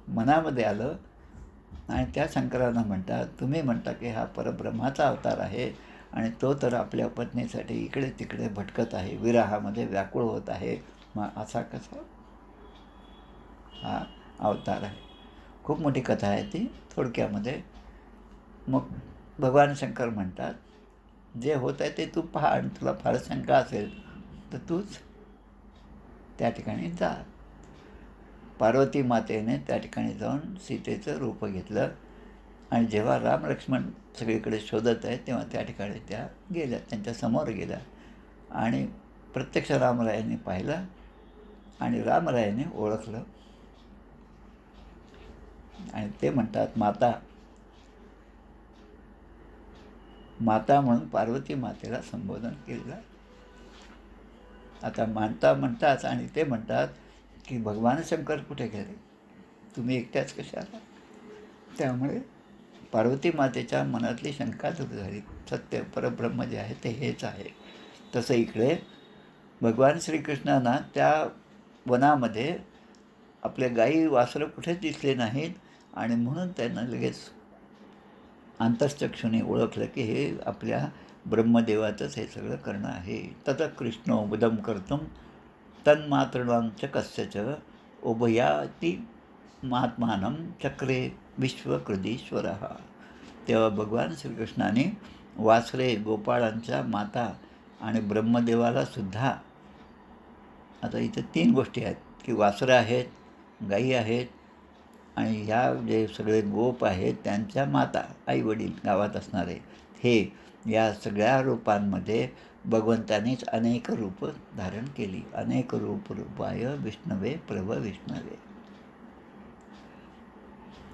मनामध्ये आलं. आणि त्या शंकरांना म्हणतात, तुम्ही म्हणता की हा परब्रह्माचा अवतार आहे आणि तो तर आपल्या पत्नीसाठी इकडे तिकडे भटकत आहे, विरहामध्ये व्याकुळ होत आहे, मग असा कसा हा अवतार आहे? खूप मोठी कथा आहे ती थोडक्यामध्ये. मग भगवान शंकर म्हणतात, जे होत आहे ते तू पहा आणि तुला फार शंका असेल तर तूच त्या ठिकाणी जा. पार्वती मातेने त्या ठिकाणी जाऊन सीतेचं रूप घेतलं आणि जेव्हा राम लक्ष्मण सगळीकडे शोधत आहेत तेव्हा त्या ठिकाणी त्या गेल्या, त्यांच्या समोर गेल्या आणि प्रत्यक्ष रामरायांनी पाहिलं आणि रामरायांनी ओळखलं आणि ते म्हणतात माता माता म्हणून पार्वती मातेला संबोधन केलेलं. आता माता म्हणतात आणि ते म्हणतात की भगवान शंकर कुठे गेले, तुम्ही एकट्याच कशा आला. त्यामुळे पार्वती मातेच्या मनातली शंका दूर झाली. सत्य परब्रह्म जे आहे ते हेच आहे. तसं इकडे भगवान श्रीकृष्णांना त्या वनामध्ये आपल्या गाई वासरं कुठेच दिसले नाहीत आणि म्हणून त्यांना लगेच अंतश्चक्षुने ओळखलं की हे आपल्या ब्रह्मदेवाचंच हे सगळं करणं आहे. तत कृष्णो बुदम कर्तुम तन्मातृणांच कस्यच उभयाती महात्मानं चक्रे विश्वकृदीश्वरः. तेव्हा भगवान श्रीकृष्णाने वासरे गोपाळांच्या माता आणि ब्रह्मदेवाला सुद्धा, आता इथं 3 गोष्टी आहेत की वासरं आहेत, गायी आहेत आणि ह्या जे सगळे गोप आहेत त्यांच्या माता, आईवडील गावात असणारे, हे या सगळ्या रूपांमध्ये भगवंतानीच अनेक रूपं धारण केली. अनेक रूपाय विष्णवे प्रभ विष्णवे,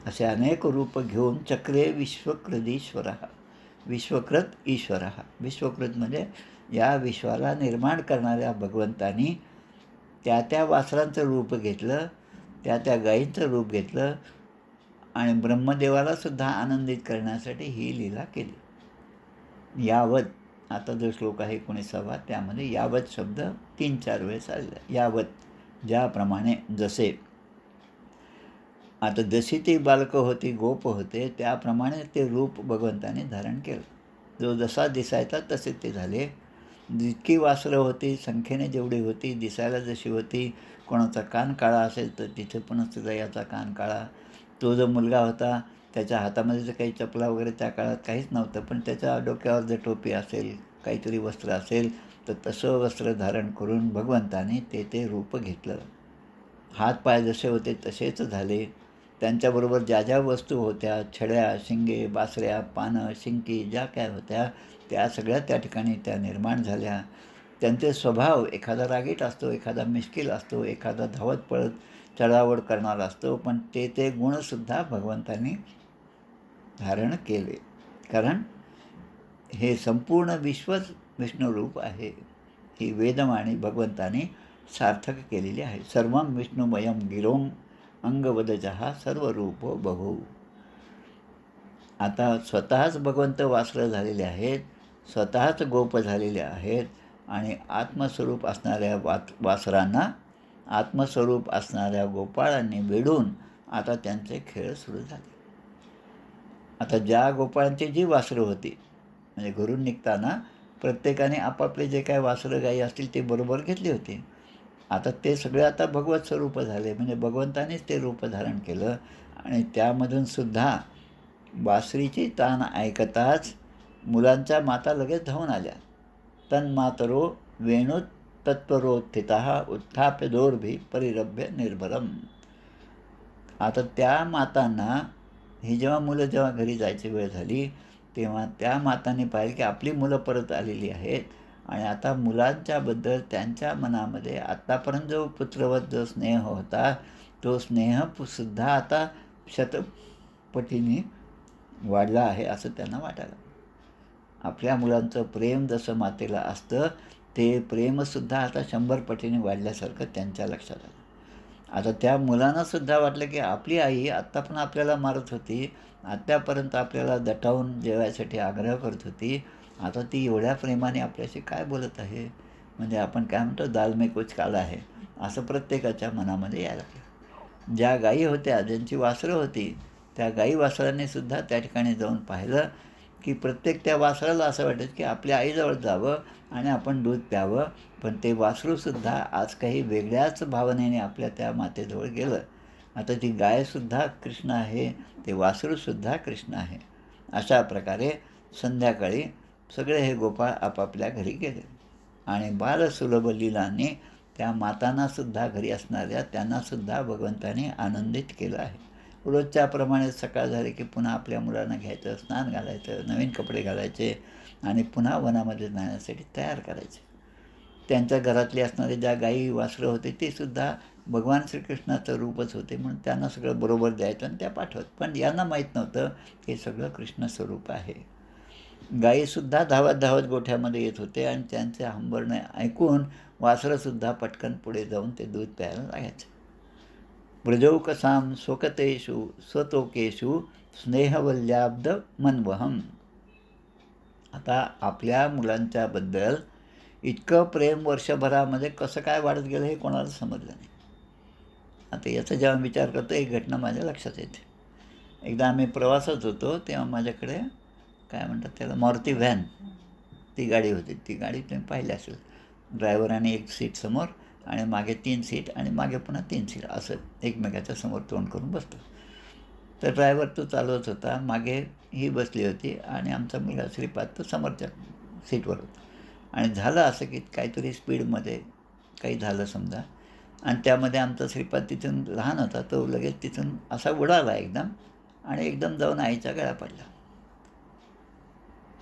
असे अनेक रूप घेऊन चक्रे विश्वकृदीश्वर, विश्वकृत ईश्वर. विश्वकृत म्हणजे या विश्वाला निर्माण करणाऱ्या भगवंतानी त्या वासरांचं रूप घेतलं, त्या गायींचं रूप घेतलं आणि ब्रह्मदेवाला सुद्धा आनंदित करण्यासाठी ही लीला केली. यावत, आता जो श्लोक आहे 19वा त्यामध्ये यावत शब्द 3-4 वेळेस आलेला. यावत, ज्याप्रमाणे, जसे. आता जशी ती बालकं होती, गोप होते, त्याप्रमाणे ते रूप भगवंताने धारण केलं. जो जसा दिसायचा तसे ते झाले. जितकी वासरं होती, संख्येने जेवढी होती, दिसायला जशी होती, कोणाचा कान काळा असेल तर तिथे पण सुद्धा याचा कान काळा. तो जो मुलगा होता त्याच्या हातामध्ये जर काही चपला वगैरे त्या काळात काहीच नव्हतं, पण त्याच्या डोक्यावर जर टोपी असेल, काहीतरी वस्त्र असेल तर तसं वस्त्र धारण करून भगवंताने ते रूप घेतलं. हातपाय जसे होते तसेच झाले. त्यांच्याबरोबर ज्या ज्या वस्तू होत्या, छड्या, शिंगे, बासऱ्या, पानं, शिंकी, ज्या काय होत्या त्या सगळ्या त्या ठिकाणी त्या निर्माण झाल्या. त्यांचे स्वभाव, एखादा रागीट असतो, एखादा मिश्किल असतो, एखादा धावत पळत चढाओढ करणारा असतो, पण ते गुणसुद्धा भगवंतानी धारण केले. कारण हे संपूर्ण विश्वच विष्णुरूप आहे. ही वेदवाणी भगवंतानी सार्थक केलेली आहे. सर्वं विष्णुमयं गिरों अंगवदजः सर्वरूप बहु. आता स्वतःच भगवंत वासरं झालेले आहेत, स्वतःच गोप झालेले आहेत आणि आत्मस्वरूप असणाऱ्या वासरांना आत्मस्वरूप असणाऱ्या गोपाळांनी वेढून आता त्यांचे खेळ सुरू झाले. आता ज्या गोपाळांची जी वासरं होती, म्हणजे घरून निघताना प्रत्येकाने आपापले जे काय वासरं गाई असतील ते बरोबर घेतली होती. आता ते सगळे आता भगवत स्वरूप झाले, म्हणजे भगवंतानेच ते रूप धारण केलं आणि त्यामधून सुद्धा बासरीची तान ऐकताच मुलांच्या माता लगेच धावून आल्या. तन्मातरो वेणुत तत्परोत्थितः उत्थाप्य दोर्भी परिरभ्य निर्भरम. आता त्या मातांना ही जेव्हा मुलं जेव्हा घरी जायची वेळ झाली तेव्हा त्या मातांनी पाहिलं की आपली मुलं परत आलेली आहेत आणि आता मुलांच्याबद्दल त्यांच्या मनामध्ये आत्तापर्यंत जो पुत्रवत जो स्नेह होता तो स्नेहसुद्धा आता शतपटीने वाढला आहे असं त्यांना वाटायला. आपल्या मुलांचं प्रेम जसं मातेला असतं ते प्रेमसुद्धा आता 100 पटीने वाढल्यासारखं त्यांच्या लक्षात आलं. आता त्या मुलांनासुद्धा वाटलं की आपली आई आत्ता पण आपल्याला मारत होती, आत्तापर्यंत आपल्याला दटावून जेवायसाठी आग्रह करत होती, आता ती एवढ्या प्रेमाने आपल्याशी काय बोलत आहे, म्हणजे आपण काय म्हणतो दाल में कुछ काला आहे, असं प्रत्येकाच्या मनामध्ये यायला लागलं. ज्या गायी होत्या, ज्यांची वासरं होती, त्या गाई वासरांनी सुद्धा त्या ठिकाणी जाऊन पाहिलं की प्रत्येक त्या वासराला असं वाटत की आपल्या आईजवळ जावं आणि आपण दूध प्यावं, पण ते वासरूसुद्धा आज काही वेगळ्याच भावनेने आपल्या त्या मातेजवळ गेलं. आता ती गायसुद्धा कृष्ण आहे, ते वासरूसुद्धा कृष्ण आहे. अशा प्रकारे संध्याकाळी सगळे हे गोपाळ आपापल्या घरी गेले आणि बालसुलभ लीलांनी त्या मातांनासुद्धा घरी असणाऱ्या त्यांनासुद्धा भगवंताने आनंदित केलं आहे. रोजच्याप्रमाणे सकाळ झाली की पुन्हा आपल्या मुलांना घ्यायचं, स्नान घालायचं, नवीन कपडे घालायचे आणि पुन्हा वनामध्ये जाण्यासाठी तयार करायचे. त्यांच्या घरातली असणारी ज्या गाई वासरं होती ती सुद्धा भगवान श्रीकृष्णाचं रूपच होते, म्हणून त्यांना सगळं बरोबर द्यायचं आणि त्या पाठवत. पण यांना माहीत नव्हतं हे सगळं कृष्ण स्वरूप आहे. गाईसुद्धा धावत धावत गोठ्यामध्ये येत होते आणि त्यांचे हंबरणे ऐकून वासरंसुद्धा पटकन पुढे जाऊन ते दूध प्यायला लागायचे. व्रजौकसां स्वकतेषु स्वतोकेषु स्नेहवल्ल्याब्ध मनवहम. आता आपल्या मुलांच्याबद्दल इतकं प्रेम वर्षभरामध्ये कसं काय वाढत गेलं हे कोणाला समजलं नाही. आता याचा जेव्हा विचार करतो एक घटना माझ्या लक्षात येते. एकदा आम्ही प्रवासात होतो तेव्हा माझ्याकडे काय म्हणतात त्याला मारुती व्हॅन ती गाडी होती. ती गाडी तुम्ही पाहिली असेल. ड्रायव्हर आणि एक सीट समोर आणि मागे 3 सीट आणि मागे पुन्हा 3 सीट असं एकमेकाच्या समोर तोंड करून बसतो. तर ड्रायव्हर तो चालवत होता, मागे ही बसली होती आणि आमचा मुलगा श्रीपाद तो समोरच्या सीटवर होता. आणि झालं असं की काहीतरी स्पीडमध्ये काही झालं समजा आणि त्यामध्ये आमचा श्रीपाद तिथून लहान होता, तो लगेच तिथून असा उडाला एकदम आणि एकदम जाऊन आईच्या गळ्या पडला.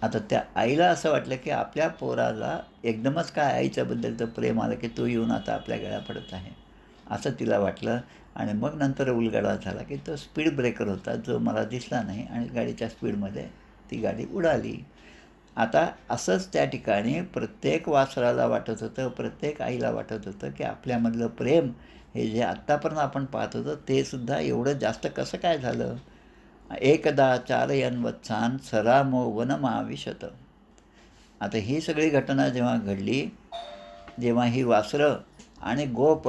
आता त्या आईला असं वाटलं की आपल्या पोराला एकदमच काय आईच्याबद्दलचं प्रेम आलं की तो येऊन आता आपल्या गळ्या पडत आहे असं तिला वाटलं. आणि मग नंतर उलगडा झाला की तो स्पीड ब्रेकर होता जो मला दिसला नाही आणि गाडीच्या स्पीडमध्ये ती गाडी उडाली. आता असंच त्या ठिकाणी प्रत्येक वासराला वाटत होतं, प्रत्येक आईला वाटत होतं की आपल्यामधलं प्रेम हे जे आत्तापर्यंत आपण पाहत होतो ते सुद्धा एवढं जास्त कसं काय झालं. एकदा चारयन वत्सान सरामो वनमाविशत. आता ही सगळी घटना जेव्हा घडली, जेव्हा ही वासरं आणि गोप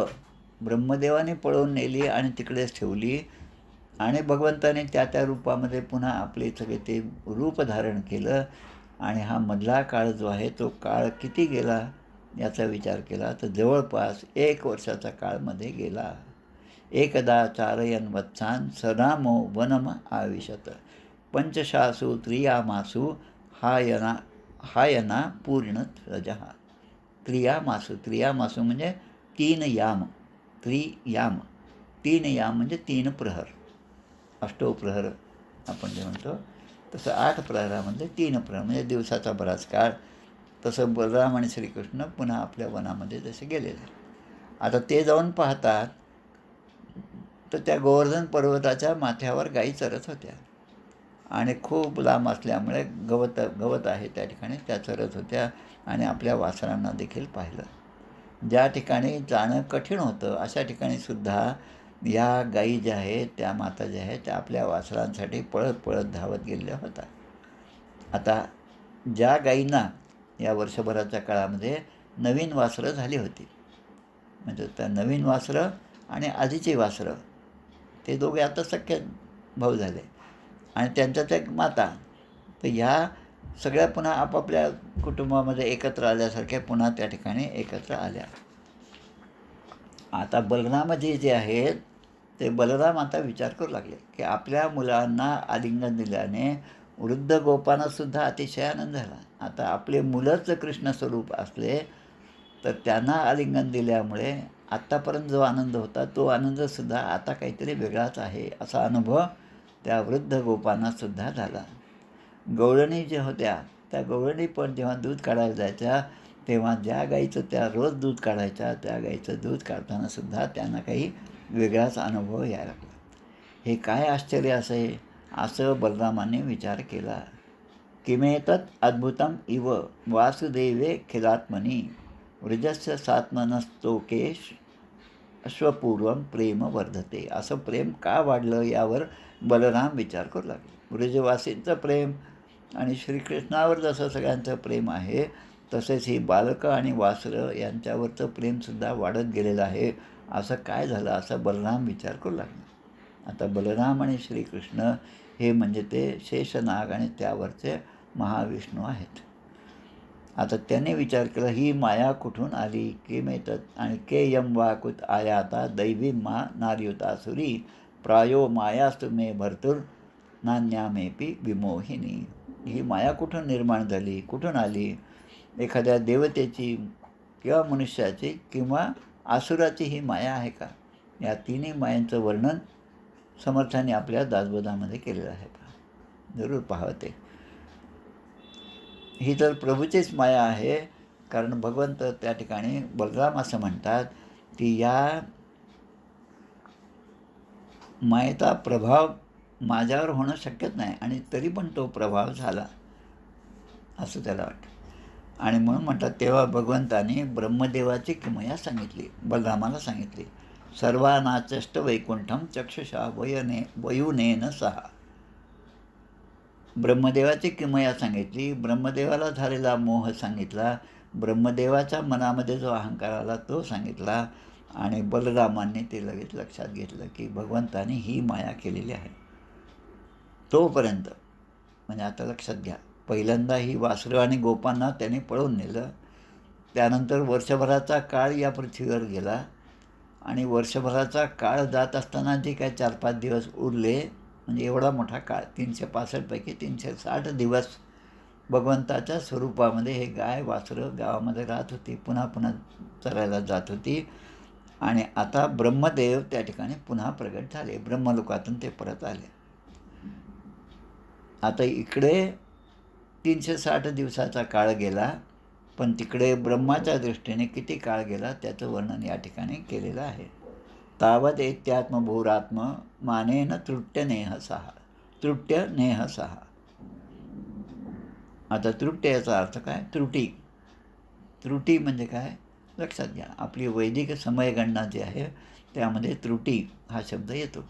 ब्रह्मदेवाने पळवून नेली आणि तिकडेच ठेवली आणि भगवंताने त्या त्या रूपामध्ये पुन्हा आपले सगळे ते रूप धारण केलं आणि हा मधला काळ जो आहे तो काळ किती गेला याचा विचार केला तर जवळपास 1 वर्षाचा काळमध्ये गेला. एकदा चारयन वत्सान सदामो वनम आविशत पंचशासु त्रियामासु हायना हायना पूर्ण रजः. त्रियामासु म्हणजे 3 याम. त्रियाम 3 याम म्हणजे 3 प्रहर. अष्टोप्रहर आपण जे म्हणतो तसं 8 प्रहरामध्ये 3 प्रहर म्हणजे दिवसाचा बराच काळ. तसं बलराम आणि श्रीकृष्ण पुन्हा आपल्या वनामध्ये जसे गेलेले. आता ते जाऊन पाहतात तर त्या गोवर्धन पर्वताच्या माथ्यावर गायी चरत होत्या आणि खूप लांब असल्यामुळे गवत आहे त्या ठिकाणी त्या चरत होत्या आणि आपल्या वासरांना देखील पाहिलं. ज्या ठिकाणी जाणं कठीण होतं अशा ठिकाणी सुद्धा या गायी ज्या आहेत त्या माता ज्या आहेत त्या आपल्या वासरांसाठी पळत पळत धावत गेलेल्या होत्या. आता ज्या गायींना या वर्षभराच्या काळामध्ये नवीन वासरं झाली होती म्हणजे त्या नवीन वासरं आणि आधीची वासरं ते दोघे आता सख्य भाऊ झाले आणि त्यांच्यात एक माता. तर ह्या सगळ्या पुन्हा आपापल्या कुटुंबामध्ये एकत्र आल्यासारख्या पुन्हा त्या ठिकाणी एकत्र आल्या. आता बलरामजी जे आहेत ते बलराम आता विचार करू लागले की आपल्या मुलांना आलिंगन दिल्याने वृद्ध गोपांनासुद्धा अतिशय आनंद झाला. आता आपले मुलंच कृष्ण स्वरूप असले तर त्यांना आलिंगन दिल्यामुळे आत्तापर्यंत जो आनंद होता तो आनंदसुद्धा आता काहीतरी वेगळाच आहे असा अनुभव त्या वृद्ध गोपांनासुद्धा झाला. गवळणी ज्या होत्या त्या गवळणी पण जेव्हा दूध काढायला जायच्या तेव्हा ज्या गाईचं त्या रोज दूध काढायच्या त्या गाईचं दूध काढतानासुद्धा त्यांना काही वेगळाच अनुभव यायला लागला. हे काय आश्चर्य असे असं बलरामाने विचार केला. किमेतत् अद्भुतम इव वासुदेवे खिलात्मनी व्रजस्य सात्मनस्तोकेश अश्वपूर्वम प्रेम वर्धते. असं प्रेम का वाढलं यावर बलराम विचार करू लागले. व्रजवासींचं प्रेम आणि श्रीकृष्णावर जसं सगळ्यांचं प्रेम आहे तसेच ही बालकं आणि वासरं यांच्यावरचं प्रेमसुद्धा वाढत गेलेलं आहे. असं काय झालं असं बलराम विचार करू लागला. आता बलराम आणि श्रीकृष्ण हे म्हणजे ते शेषनाग आणि त्यावरचे महाविष्णू आहेत. आता त्याने विचार केला ही माया कुठून आली के मेतत आणि के यम वाकुत आयाता दैवी मा नार्युतासुरी प्रायो मायास्तु मे भरतुर नान्यामेपी विमोहिनी. ही माया कुठून निर्माण झाली कुठून आली. एखाद्या देवतेची किंवा मनुष्याची किंवा आसुराची ही माया आहे का. या तिन्ही मायांचं वर्णन समर्थांनी आपल्या दासबोधामध्ये केलेलं आहे. जरूर पाहावं ते. ही तर प्रभूचीच माया आहे. कारण भगवंत त्या ठिकाणी बलराम असं म्हणतात की या मायेचा प्रभाव माझ्यावर होणं शक्यच नाही आणि तरी पण तो प्रभाव झाला असं त्याला वाटतं. आणि म्हणून म्हणतात तेव्हा भगवंताने ब्रह्मदेवाची किमया सांगितली, बलरामाला सांगितली. सर्वानाचष्ट वैकुंठम चक्षुषा वयुनेन सहा. ब्रह्मदेवाची किमया सांगितली, ब्रह्मदेवाला झालेला मोह सांगितला, ब्रह्मदेवाच्या मनामध्ये जो अहंकार आला तो सांगितला. आणि बलरामांनी ते लगेच लक्षात घेतलं की भगवंताने ही माया केलेली आहे. तोपर्यंत म्हणजे आता लक्षात घ्या, पहिल्यांदा ही वासरं आणि गोपांना त्याने पळवून नेलं. त्यानंतर वर्षभराचा काळ या पृथ्वीवर गेला आणि वर्षभराचा काळ जात असताना जे काय 4-5 दिवस उरले, म्हणजे एवढा मोठा काळ 365 पैकी 360 दिवस भगवंताच्या स्वरूपामध्ये हे गाय वासरं गावामध्ये राहत होती, पुन्हा पुन्हा चरायला जात होती. आणि आता ब्रह्मदेव त्या ठिकाणी पुन्हा प्रगट झाले, ब्रह्मलोकातून ते परत आले. आता इकडे 360 दिवसाचा काळ गेला, पण तिकडे ब्रह्माच्या दृष्टीने किती काळ गेला त्याचं वर्णन या ठिकाणी केलेलं आहे. तावद एत्यात्मभूरात्म मानेन तृट्य नेह सहा. तृट्य नेह सहा. आता तृट्य याचा अर्थ काय? त्रुटी. त्रुटी म्हणजे काय लक्षात घ्या. आपली वैदिक समयगणना जी आहे त्यामध्ये त्रुटी हा शब्द येतो.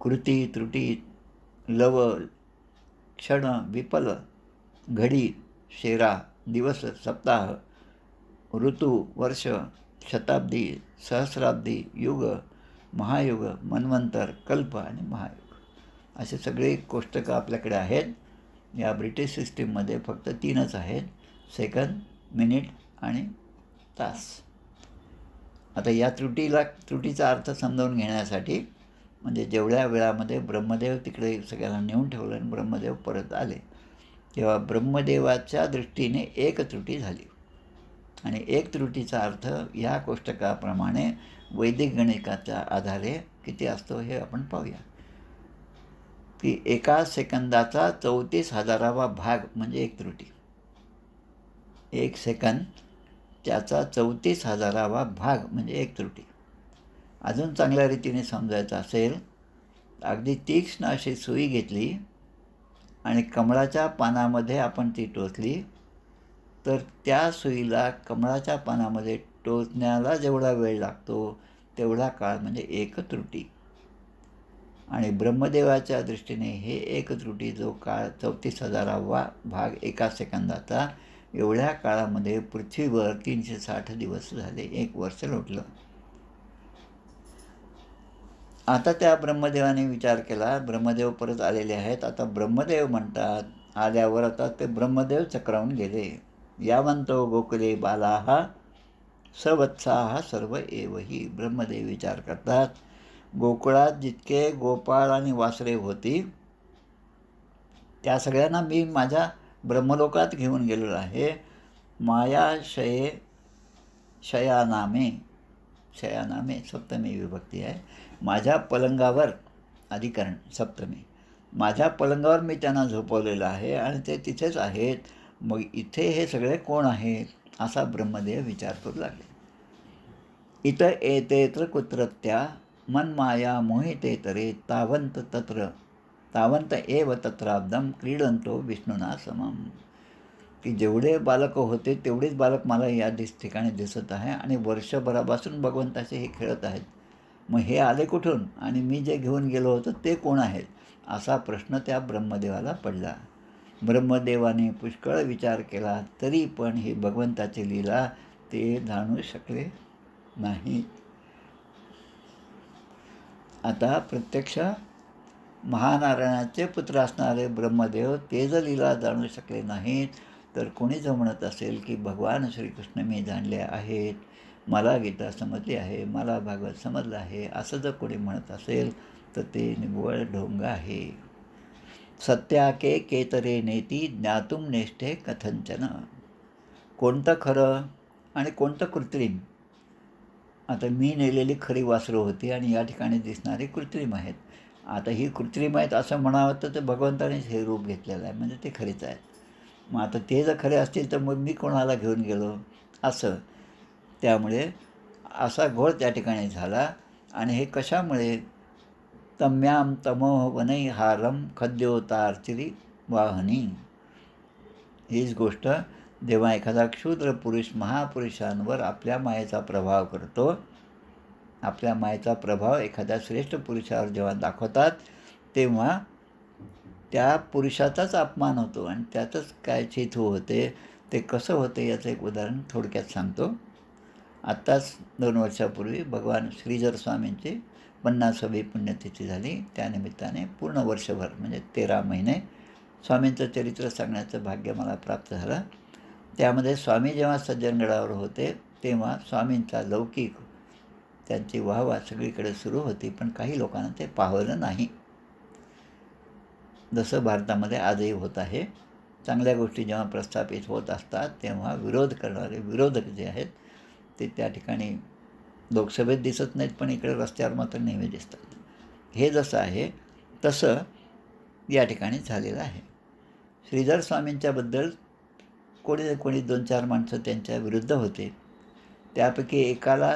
कृती, त्रुटी, लव, क्षण, विपल, घडी, शेरा, दिवस, सप्ताह, ऋतू, वर्ष, शताब्दी, सहस्राब्दी, युग, महायुग, मन्वंतर, कल्प आणि महायुग असे सगळे कोष्टकं आपल्याकडे आहेत. या ब्रिटिश सिस्टीममध्ये फक्त 3च आहेत, सेकंद, मिनिट आणि तास. आता या त्रुटीचा अर्थ समजावून घेण्यासाठी म्हणजे जेवढ्या वेळामध्ये ब्रह्मदेव तिकडे सगळ्यांना नेऊन ठेवलं आणि ब्रह्मदेव परत आले, तेव्हा ब्रह्मदेवाच्या दृष्टीने एक त्रुटी झाली. आणि एक त्रुटीचा अर्थ ह्या कोष्टकाप्रमाणे वैदिक गणिताच्या आधारे किती असतो हे आपण पाहूया. की एका सेकंदाचा 34,000वा भाग म्हणजे एक त्रुटी. एक सेकंद त्याचा 34,000वा भाग म्हणजे एक त्रुटी. अजून चांगल्या रीतीने समजायचं असेल, अगदी तीक्ष्ण अशी सुई घेतली आणि कमळाच्या पानामध्ये आपण ती टोचली, तर त्या सुईला कमळाच्या पानामध्ये टोचण्याला जेवढा वेळ लागतो तेवढा काळ म्हणजे एक त्रुटी. आणि ब्रह्मदेवाच्या दृष्टीने हे एक त्रुटी जो काळ 34,000वा भाग एका सेकंदाचा, एवढ्या काळामध्ये पृथ्वीवर 360 दिवस झाले, एक वर्ष लोटलं. आता त्या ब्रह्मदेवाने विचार केला, ब्रह्मदेव परत आलेले आहेत. आता ब्रह्मदेव म्हणतात, आल्यावर आता ते ब्रह्मदेव चक्रावून गेले. यावंतो गोकुले बालाहा सवत्साहा सर्व एवही. ब्रह्मदेव विचार करतात, गोकुळात जितके गोपाळ आणि वासरे होती त्या सगळ्यांना मी माझ्या ब्रह्मलोकात घेऊन गेलेलो आहे. मायाशये शयानामे, शयानामे सप्तमी विभक्ती आहे. माझ्या पलंगावर, अधिकरण सप्तमी, माझ्या पलंगावर मी त्यांना झोपवलेलं आहे आणि ते तिथेच आहेत. मग इथे हे सगळे कोण आहेत असा ब्रह्मदेव विचार करू लागले. इथं एतेत्र कुत्रत्या मनमाया मोहिते तरे तावंत एव तत्राब्दम क्रीडंतो विष्णुना समम. की जेवढे बालक होते तेवढेच बालक मला या ठिकाणी दिसत आहे आणि वर्षभरापासून भगवंताचे हे खेळत आहेत. मग हे आले कुठून आणि मी जे घेऊन गेलो होतो ते कोण आहेत असा प्रश्न त्या ब्रह्मदेवाला पडला. ब्रह्मदेवाने पुष्कळ विचार केला तरी पण हे भगवंताची लीला ते जाणू शकले नाही. आता प्रत्यक्ष महानारायणाचे पुत्र असणारे ब्रह्मदेव ते जर लीला जाणू शकले नाहीत, तर कोणी जर म्हणत असेल की भगवान श्रीकृष्ण मी जाणले आहेत, मला गीता समजली आहे, मला भागवत समजलं आहे, असं जर कोणी म्हणत असेल तर ते निव्वळ ढोंग आहे. सत्याके केतरे नेती ज्ञातुम नेष्ठे कथंचन. कोणतं खरं आणि कोणतं कृत्रिम आता मी नेलेली खरी वासरं होती आणि या ठिकाणी दिसणारी कृत्रिम आहेत. आता ही कृत्रिम आहेत असं म्हणावं तर ते भगवंतानेच हे रूप घेतलेलं आहे, म्हणजे ते खरेच आहेत. मग आता ते जर खरे असतील तर मग मी कोणाला घेऊन गेलो असं. त्यामुळे असा घोळ त्या ठिकाणी झाला. आणि हे कशामुळे? तम्याम तमोह वनैहारम खद्योतार्चिरी वाहनी. हीच गोष्ट जेव्हा एखादा क्षुद्र पुरुष महापुरुषांवर आपल्या मायेचा प्रभाव करतो, आपल्या मायेचा प्रभाव एखाद्या श्रेष्ठ पुरुषावर जेव्हा दाखवतात, तेव्हा त्या पुरुषाचाच अपमान होतो आणि त्यातच काय चिथू होते. ते कसं होते याचं एक उदाहरण थोडक्यात सांगतो. आत्ताच 2 वर्षापूर्वी भगवान श्रीधर स्वामींची 50वी पुण्यतिथी झाली. त्यानिमित्ताने पूर्ण वर्षभर म्हणजे 13 महिने स्वामींचं चरित्र सांगण्याचं भाग्य मला प्राप्त झालं. त्यामध्ये स्वामी जेव्हा सज्जनगडावर होते तेव्हा स्वामींचा लौकिक त्यांची वाहवा सगळीकडे सुरू होती, पण काही लोकांना ते पाहवलं नाही. जसं भारतामध्ये आजही होत आहे. चांगल्या गोष्टी जेव्हा प्रस्थापित होत असतात तेव्हा विरोध करणारे विरोधक जे आहेत ते त्या ठिकाणी लोकसभेत दिसत नाहीत, पण इकडे रस्त्यावर मात्र नेहमी दिसतात. हे जसं आहे तसं या ठिकाणी झालेलं आहे. श्रीधर स्वामींच्याबद्दल कोणी ना कोणी 2-4 माणसं त्यांच्या विरुद्ध होते. त्यापैकी एकाला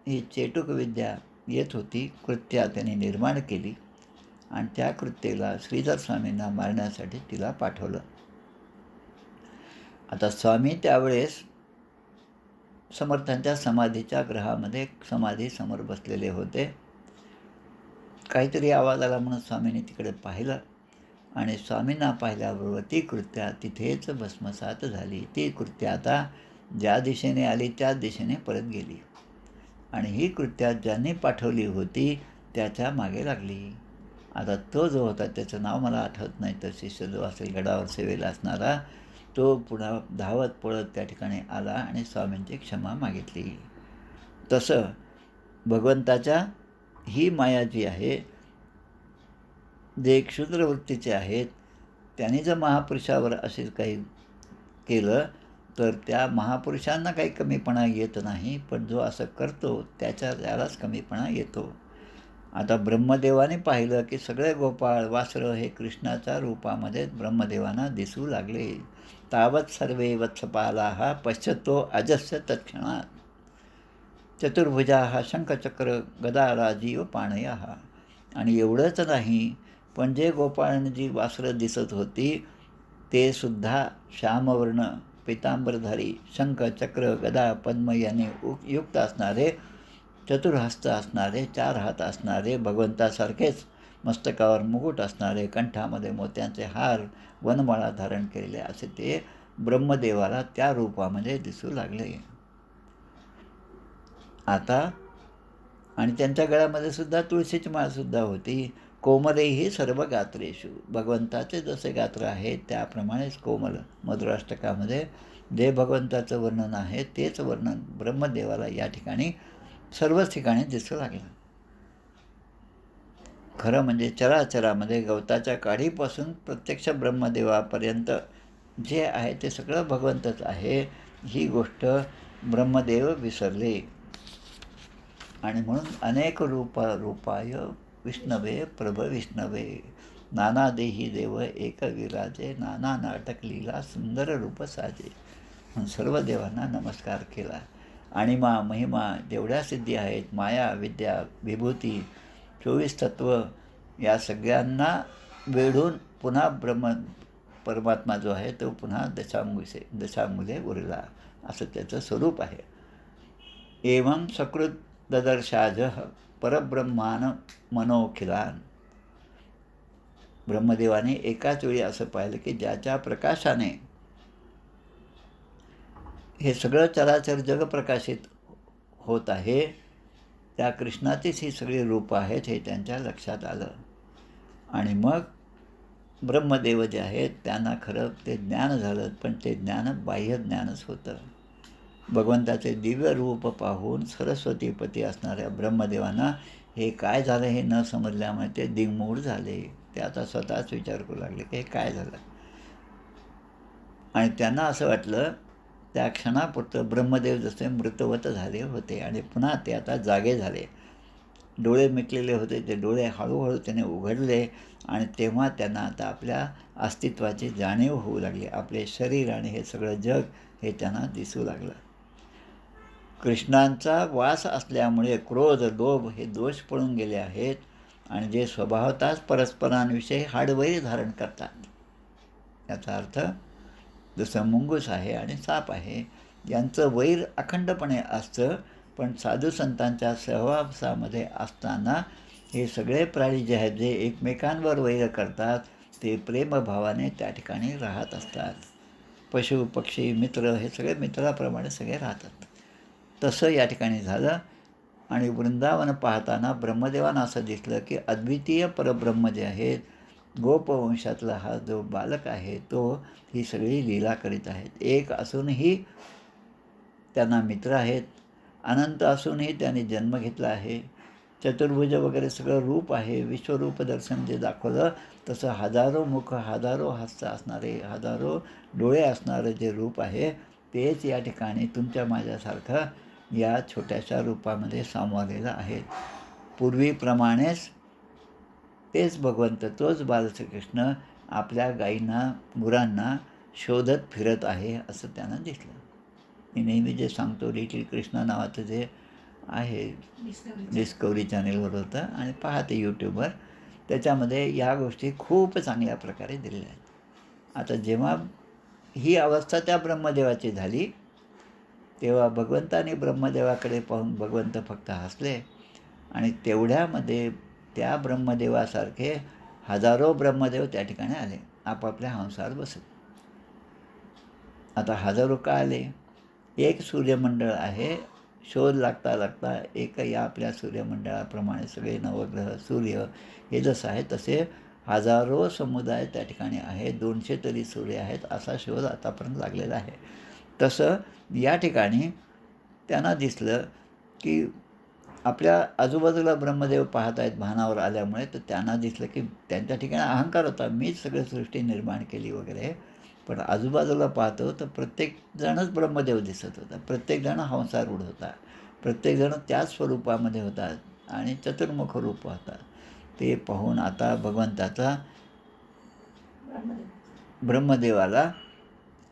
ही चेटुक विद्या येत होती, कृत्या त्यांनी निर्माण केली आणि त्या कृत्येला श्रीधर स्वामींना मारण्यासाठी तिला पाठवलं. आता स्वामी त्यावेळेस समर्थांच्या समाधीच्या ग्रहामध्ये समाधीसमोर बसलेले होते. काहीतरी आवाज आला म्हणून स्वामींनी तिकडे पाहिलं आणि स्वामींना पाहिल्याबरोबर ती कृत्या तिथेच भस्मसात झाली. ती कृत्या आता ज्या दिशेने आली त्याच दिशेने परत गेली आणि ही कृत्या ज्यांनी पाठवली होती त्याच्या मागे लागली. आता तो जो होता त्याचं नाव मला आठवत नाही, तर शिष्य जो असेल गडावर सेवेला असणारा, तो पुन्हा धावत पळत त्या ठिकाणी आला आणि स्वामींची क्षमा मागितली. तसं भगवंताच्या ही माया जी आहे, जे क्षुद्र वृत्तीचे आहेत, त्यांनी जर महापुरुषावर असे काही केलं तर त्या महापुरुषांना काही कमीपणा येत नाही, पण जो असं करतो त्यालाच कमीपणा येतो. आता ब्रह्मदेवाने पाहिलं की सगळे गोपाळ वासरं हे कृष्णाच्या रूपामध्ये ब्रह्मदेवांना दिसू लागले. तावत सर्वे वत्सपालाः पश्यतो अजस्य तत्क्षणात चतुर्भुजाः शंखचक्र गदा राजीव पाणयाः. आणि एवढंच नाही, पण जे गोपाळांनी जी वासरं दिसत होती ते सुद्धा श्यामवर्ण पितांबरधारी शंख चक्र गदा पद्म यांनी युक्त असणारे, चतुर्हस्त असणारे, 4 हात असणारे, भगवंतासारखेच मस्तकावर मुकुट असणारे, कंठामध्ये मोत्यांचे हार, वनमाळा धारण केलेले असे ते ब्रह्मदेवाला त्या रूपामध्ये दिसू लागले. आता आणि त्यांच्या गळ्यामध्ये सुद्धा तुळशीची माळसुद्धा होती. कोमलेही सर्व गात्रेषु. भगवंताचे जसे गात्र आहे त्याप्रमाणेच कोमल मधुराष्टकामध्ये जे भगवंताचं वर्णन आहे तेच वर्णन ब्रह्मदेवाला या ठिकाणी सर्वच ठिकाणी दिसू लागलं. खरं म्हणजे चराचरामध्ये गवताच्या काढीपासून प्रत्यक्ष ब्रह्मदेवापर्यंत जे आहे ते सगळं भगवंतच आहे. ही गोष्ट ब्रह्मदेव विसरले आणि म्हणून अनेक रूपाय विष्णवे प्रभ विष्णवे नाना देही देव एक विराजे नाना नाटक लीला सुंदर रूप साजे. म्हणून सर्व देवांना नमस्कार केला. आणिमा महिमा जेवढ्या सिद्धी आहेत, माया विद्या विभूती 24 तत्व या सगळ्यांना वेढून पुन्हा परमात्मा जो आहे तो पुन्हा दशांगुले उरला, असं त्याचं स्वरूप आहे. एवं सकृत ददर्शाजः परब्रह्मान मनोखिलान. ब्रह्मदेवाने एकाच वेळी असं पाहिलं की ज्याच्या प्रकाशाने हे सगळं चराचर जग प्रकाशित होत आहे, त्या कृष्णाचीच ही सगळी रूपं आहेत हे त्यांच्या लक्षात आलं. आणि मग ब्रह्मदेव जे आहेत त्यांना खरं ते ज्ञान झालं, पण ते ज्ञान बाह्य ज्ञानच होतं. भगवंताचे दिव्य रूप पाहून सरस्वतीपती असणाऱ्या ब्रह्मदेवांना हे काय झालं हे न समजल्यामुळे ते दिंगमूढ झाले. ते आता स्वतःच विचार करू लागले की हे काय झालं. आणि त्यांना असं वाटलं, त्या क्षणापुरतं ब्रह्मदेव जसे मृतवत झाले होते आणि पुन्हा ते आता जागे झाले. डोळे मिटलेले होते, ते डोळे हळूहळू त्याने उघडले आणि तेव्हा त्यांना आता आपल्या अस्तित्वाची जाणीव होऊ लागली. आपले शरीर आणि हे सगळं जग हे त्यांना दिसू लागलं. कृष्णांचा वास असल्यामुळे क्रोध, लोभ हे दोष पळून गेले आहेत आणि जे स्वभावतःच परस्परांविषयी हाडवैर धारण करतात. याचा अर्थ जसं मुंगूस आहे आणि साप आहे, यांचं वैर अखंडपणे असतं, पण साधू संतांच्या सहवासामध्ये असताना हे सगळे प्राणी जे आहेत, जे एकमेकांवर वैर करतात, ते प्रेमभावाने त्या ठिकाणी राहत असतात. पशु, पक्षी, मित्र हे सगळे मित्राप्रमाणे सगळे राहतात. तसं या ठिकाणी झालं आणि वृंदावन पाहताना ब्रह्मदेवांना असं दिसलं की अद्वितीय परब्रह्म जे आहेत, गोपवंशातला हा जो बालक आहे, तो ही सगळी लीला करीत आहेत. एक असूनही त्यांना मित्र आहेत, अनंत असूनही त्यांनी जन्म घेतला आहे, चतुर्भुज वगैरे सगळं रूप आहे. विश्वरूप दर्शन जे दाखवलं तसं हजारो मुख, हजारो हस्त असणारे, हजारो डोळे असणारं जे रूप आहे, तेच या ठिकाणी तुमच्या माझ्यासारखं या छोट्याशा रूपामध्ये सामावलेलं आहे. पूर्वीप्रमाणेच तेच भगवंत, तोच बालश्रीकृष्ण आपल्या गायींना, गुरांना शोधत फिरत आहे असं त्यांना दिसलं. मी नेहमी जे सांगतो, लिटिल कृष्णा नावाचं जे आहे डिस्कवरी चॅनेलवर होतं आणि पाहते यूट्यूबवर, त्याच्यामध्ये या गोष्टी खूप चांगल्या प्रकारे दिलेल्या आहेत. आता जेव्हा ही अवस्था त्या ब्रह्मदेवाची झाली, तेव्हा भगवंताने ब्रह्मदेवाकडे पाहून भगवंत फक्त हसले आणि तेवढ्यामध्ये त्या ब्रह्मदेवासारखे हजारो ब्रह्मदेव त्या ठिकाणी आले, आपापल्या हंसावर बसत. आता हजारो का आले? एक सूर्यमंडळ आहे, शोध लागता लागता एक या आपल्या सूर्यमंडळाप्रमाणे सगळे नवग्रह, सूर्य हे जसं आहे तसे हजारो समुदाय त्या ठिकाणी आहे. 200 तरी सूर्य आहेत असा शोध आतापर्यंत लागलेला आहे. तसं या ठिकाणी त्यांना दिसलं की आपल्या आजूबाजूला ब्रह्मदेव पाहत आहेत भानावर आल्यामुळे, तर त्यांना दिसलं की त्यांच्या ठिकाणी अहंकार होता, मीच सगळी सृष्टी निर्माण केली वगैरे. पण आजूबाजूला पाहतो तर प्रत्येकजणच ब्रह्मदेव दिसत होता, प्रत्येकजण हंसारूढ होता, प्रत्येकजण त्याच स्वरूपामध्ये होता आणि चतुर्मुख रूप होता. ते पाहून आता भगवंताचा ब्रह्मदेवाला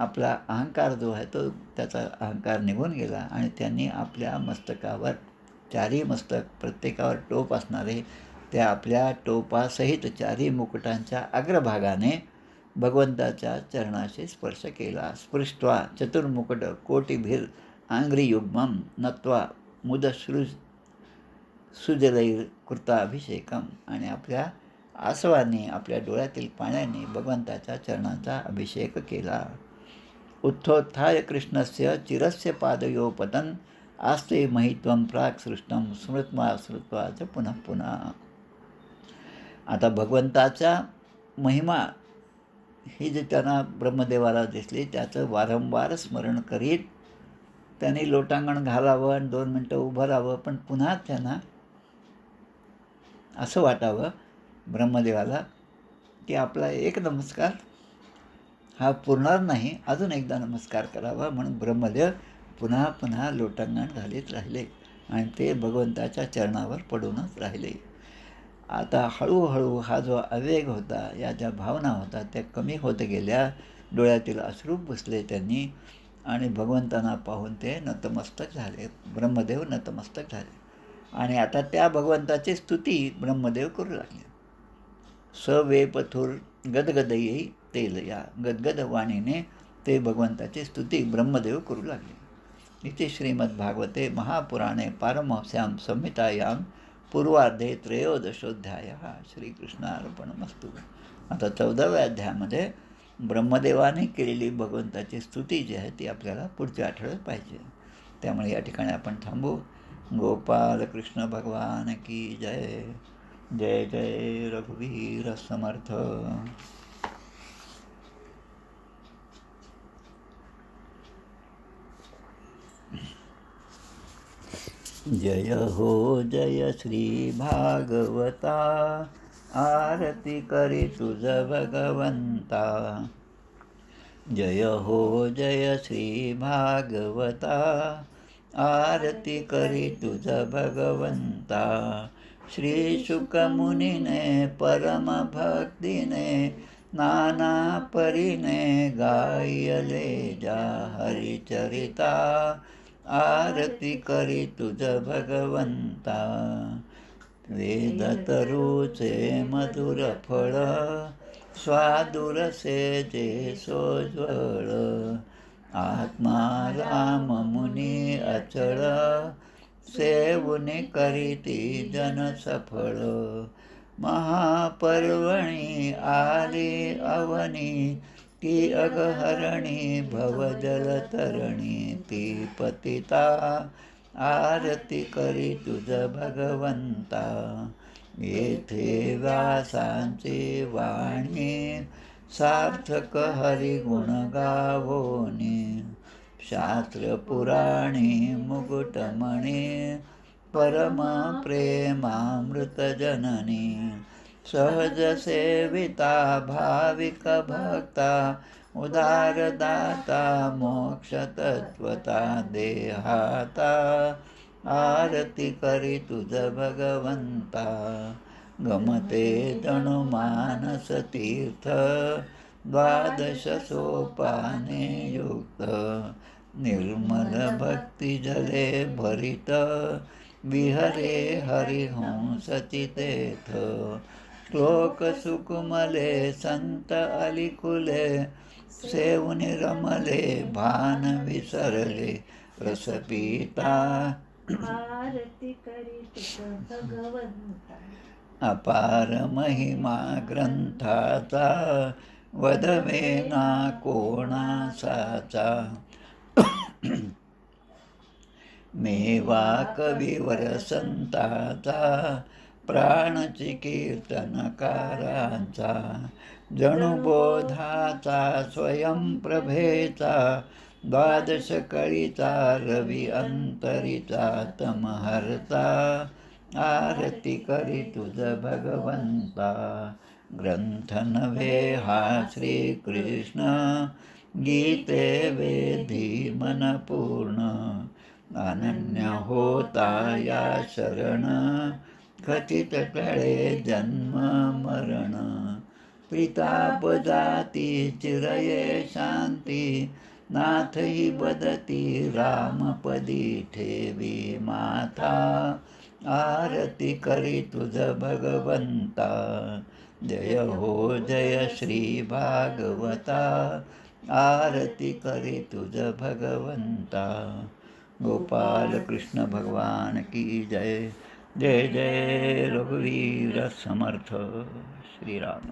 आपला अहंकार जो आहे तो त्याचा अहंकार निघून गेला आणि त्यांनी आपल्या मस्तकावर, चारी मस्तक प्रत्येकावर टोप असणारे, त्या आपल्या टोपासहित चारी मुकुटांच्या अग्रभागाने भगवंताच्या चरणाशी स्पर्श केला. स्पृष्ट्वा चतुर्मुकुट कोटिभिर आंग्रियुग्मं नत्वा मुदश्रु सुजलैर कृताभिषेकम, आणि आपल्या आसवांनी, आपल्या डोळ्यातील पाण्याने भगवंताच्या चरणाचा अभिषेक केला. उत्थोत्थाय कृष्णस्य चिरस्य पादयो पतन आस्ते महित्वं प्राक् सृष्टं स्मृत्वा स्मृत्वा च पुनः पुन्हा. आता भगवंताच्या महिमा ही जी त्यांना ब्रह्मदेवाला दिसली, त्याचं वारंवार स्मरण करीत त्यांनी लोटांगण घालावं आणि 2 मिनटं उभं राहावं, पण पुन्हा त्यांना असं वाटावं ब्रह्मदेवाला की आपला एक नमस्कार हा पुरणार नाही, अजून एकदा नमस्कार करावा. म्हणून ब्रह्मदेव पुन्हा पुन्हा लोटांगण घालीत राहिले आणि ते भगवंताच्या चरणावर पडूनच राहिले. आता हळूहळू हा जो आवेग होता, या ज्या भावना होता त्या कमी होत गेल्या. डोळ्यातील अश्रू पुसले त्यांनी आणि भगवंतांना पाहून ते नतमस्तक झाले. ब्रह्मदेव नतमस्तक झाले आणि आता त्या भगवंताची स्तुती ब्रह्मदेव करू लागले. सवेपथुर गदगदयी तेल, या गदगद वाणीने ते भगवंताची स्तुती ब्रह्मदेव करू लागले. इथे श्रीमद्भागवते महापुराणे पारमहंस्यां संहितायां पूर्वार्धे त्रयोदशोऽध्यायः. श्रीकृष्णार्पणमस्तु. आता 14व्या अध्यायामध्ये ब्रह्मदेवाने केलेली भगवंताची स्तुती जी आहे ती आपल्याला पुढच्या आठवड्यात पाहिजे. त्यामुळे या ठिकाणी आपण थांबू. गोपाल कृष्ण भगवान की जय. जय जय रघुवीर समर्थ. जय हो जय श्री भागवता, आरती करी तुझ भगवंता. जय हो जय श्री भागवता, आरती करी तुझ भगवंता. श्री शुकमुनीने परम भक्तीने, नाना परीने गायले जा हरिचरिता. आरती करी तुझ भगवंता. वेद तरुचे मधुर फळ, स्वादुरसे जे सोज्वळ. आत्मा राम मुनी अचळ, सेवुनी करीती जन सफळ. महापर्वणी आली अवनी, ती अगहरणी भवजलतरणी. ती पतिता आरती करी तुझ भगवंता. येथे व्यासांची वाणी, सार्थक हरिगुण गावोनी. शास्त्र पुराणी मुकुटमणी, परम प्रेमामृत जननी. सहज सेविता भाविक भक्ता, उदारदाता मोक्ष तत्वता देहाता. आरती करी तुझ भगवंता. गमते जणू मानस तीर्थ, द्वादश सोपाने युक्त. निर्मल भक्ती जले भरित, विहरे हरिहंस चितेथ. श्लोक सुकुमले संत अलिकुले, सेवुनी रमले भान विसरले. रसपीता आरती करी तुझ भगवंता. अपार महिमा ग्रंथाचा, वदवे ना कोणासाचा. मेवा कविवर संताचा, प्राणची कीर्तनकारांचा. जणू बोधाचा स्वयंप्रभेचा, द्वादश कळीचा रवी अंतरीचा तमहर्ता. आरती करी तुझ भगवंता. ग्रंथ नव्हे हा श्रीकृष्ण, गीते वेधी मन पूर्ण. अनन्य होता या शरण, कथित टळे जन्म मरण. प्रिताप जाती चिरये शांती, नाथ ही बदती रामपदी ठेवी माथा. आरती करी तुझ भगवंता. जय हो जय श्री भागवता, आरती करी तुझ भगवंता. गोपाल कृष्ण भगवान की जय. जय जय रघुवीर समर्थ श्रीराम.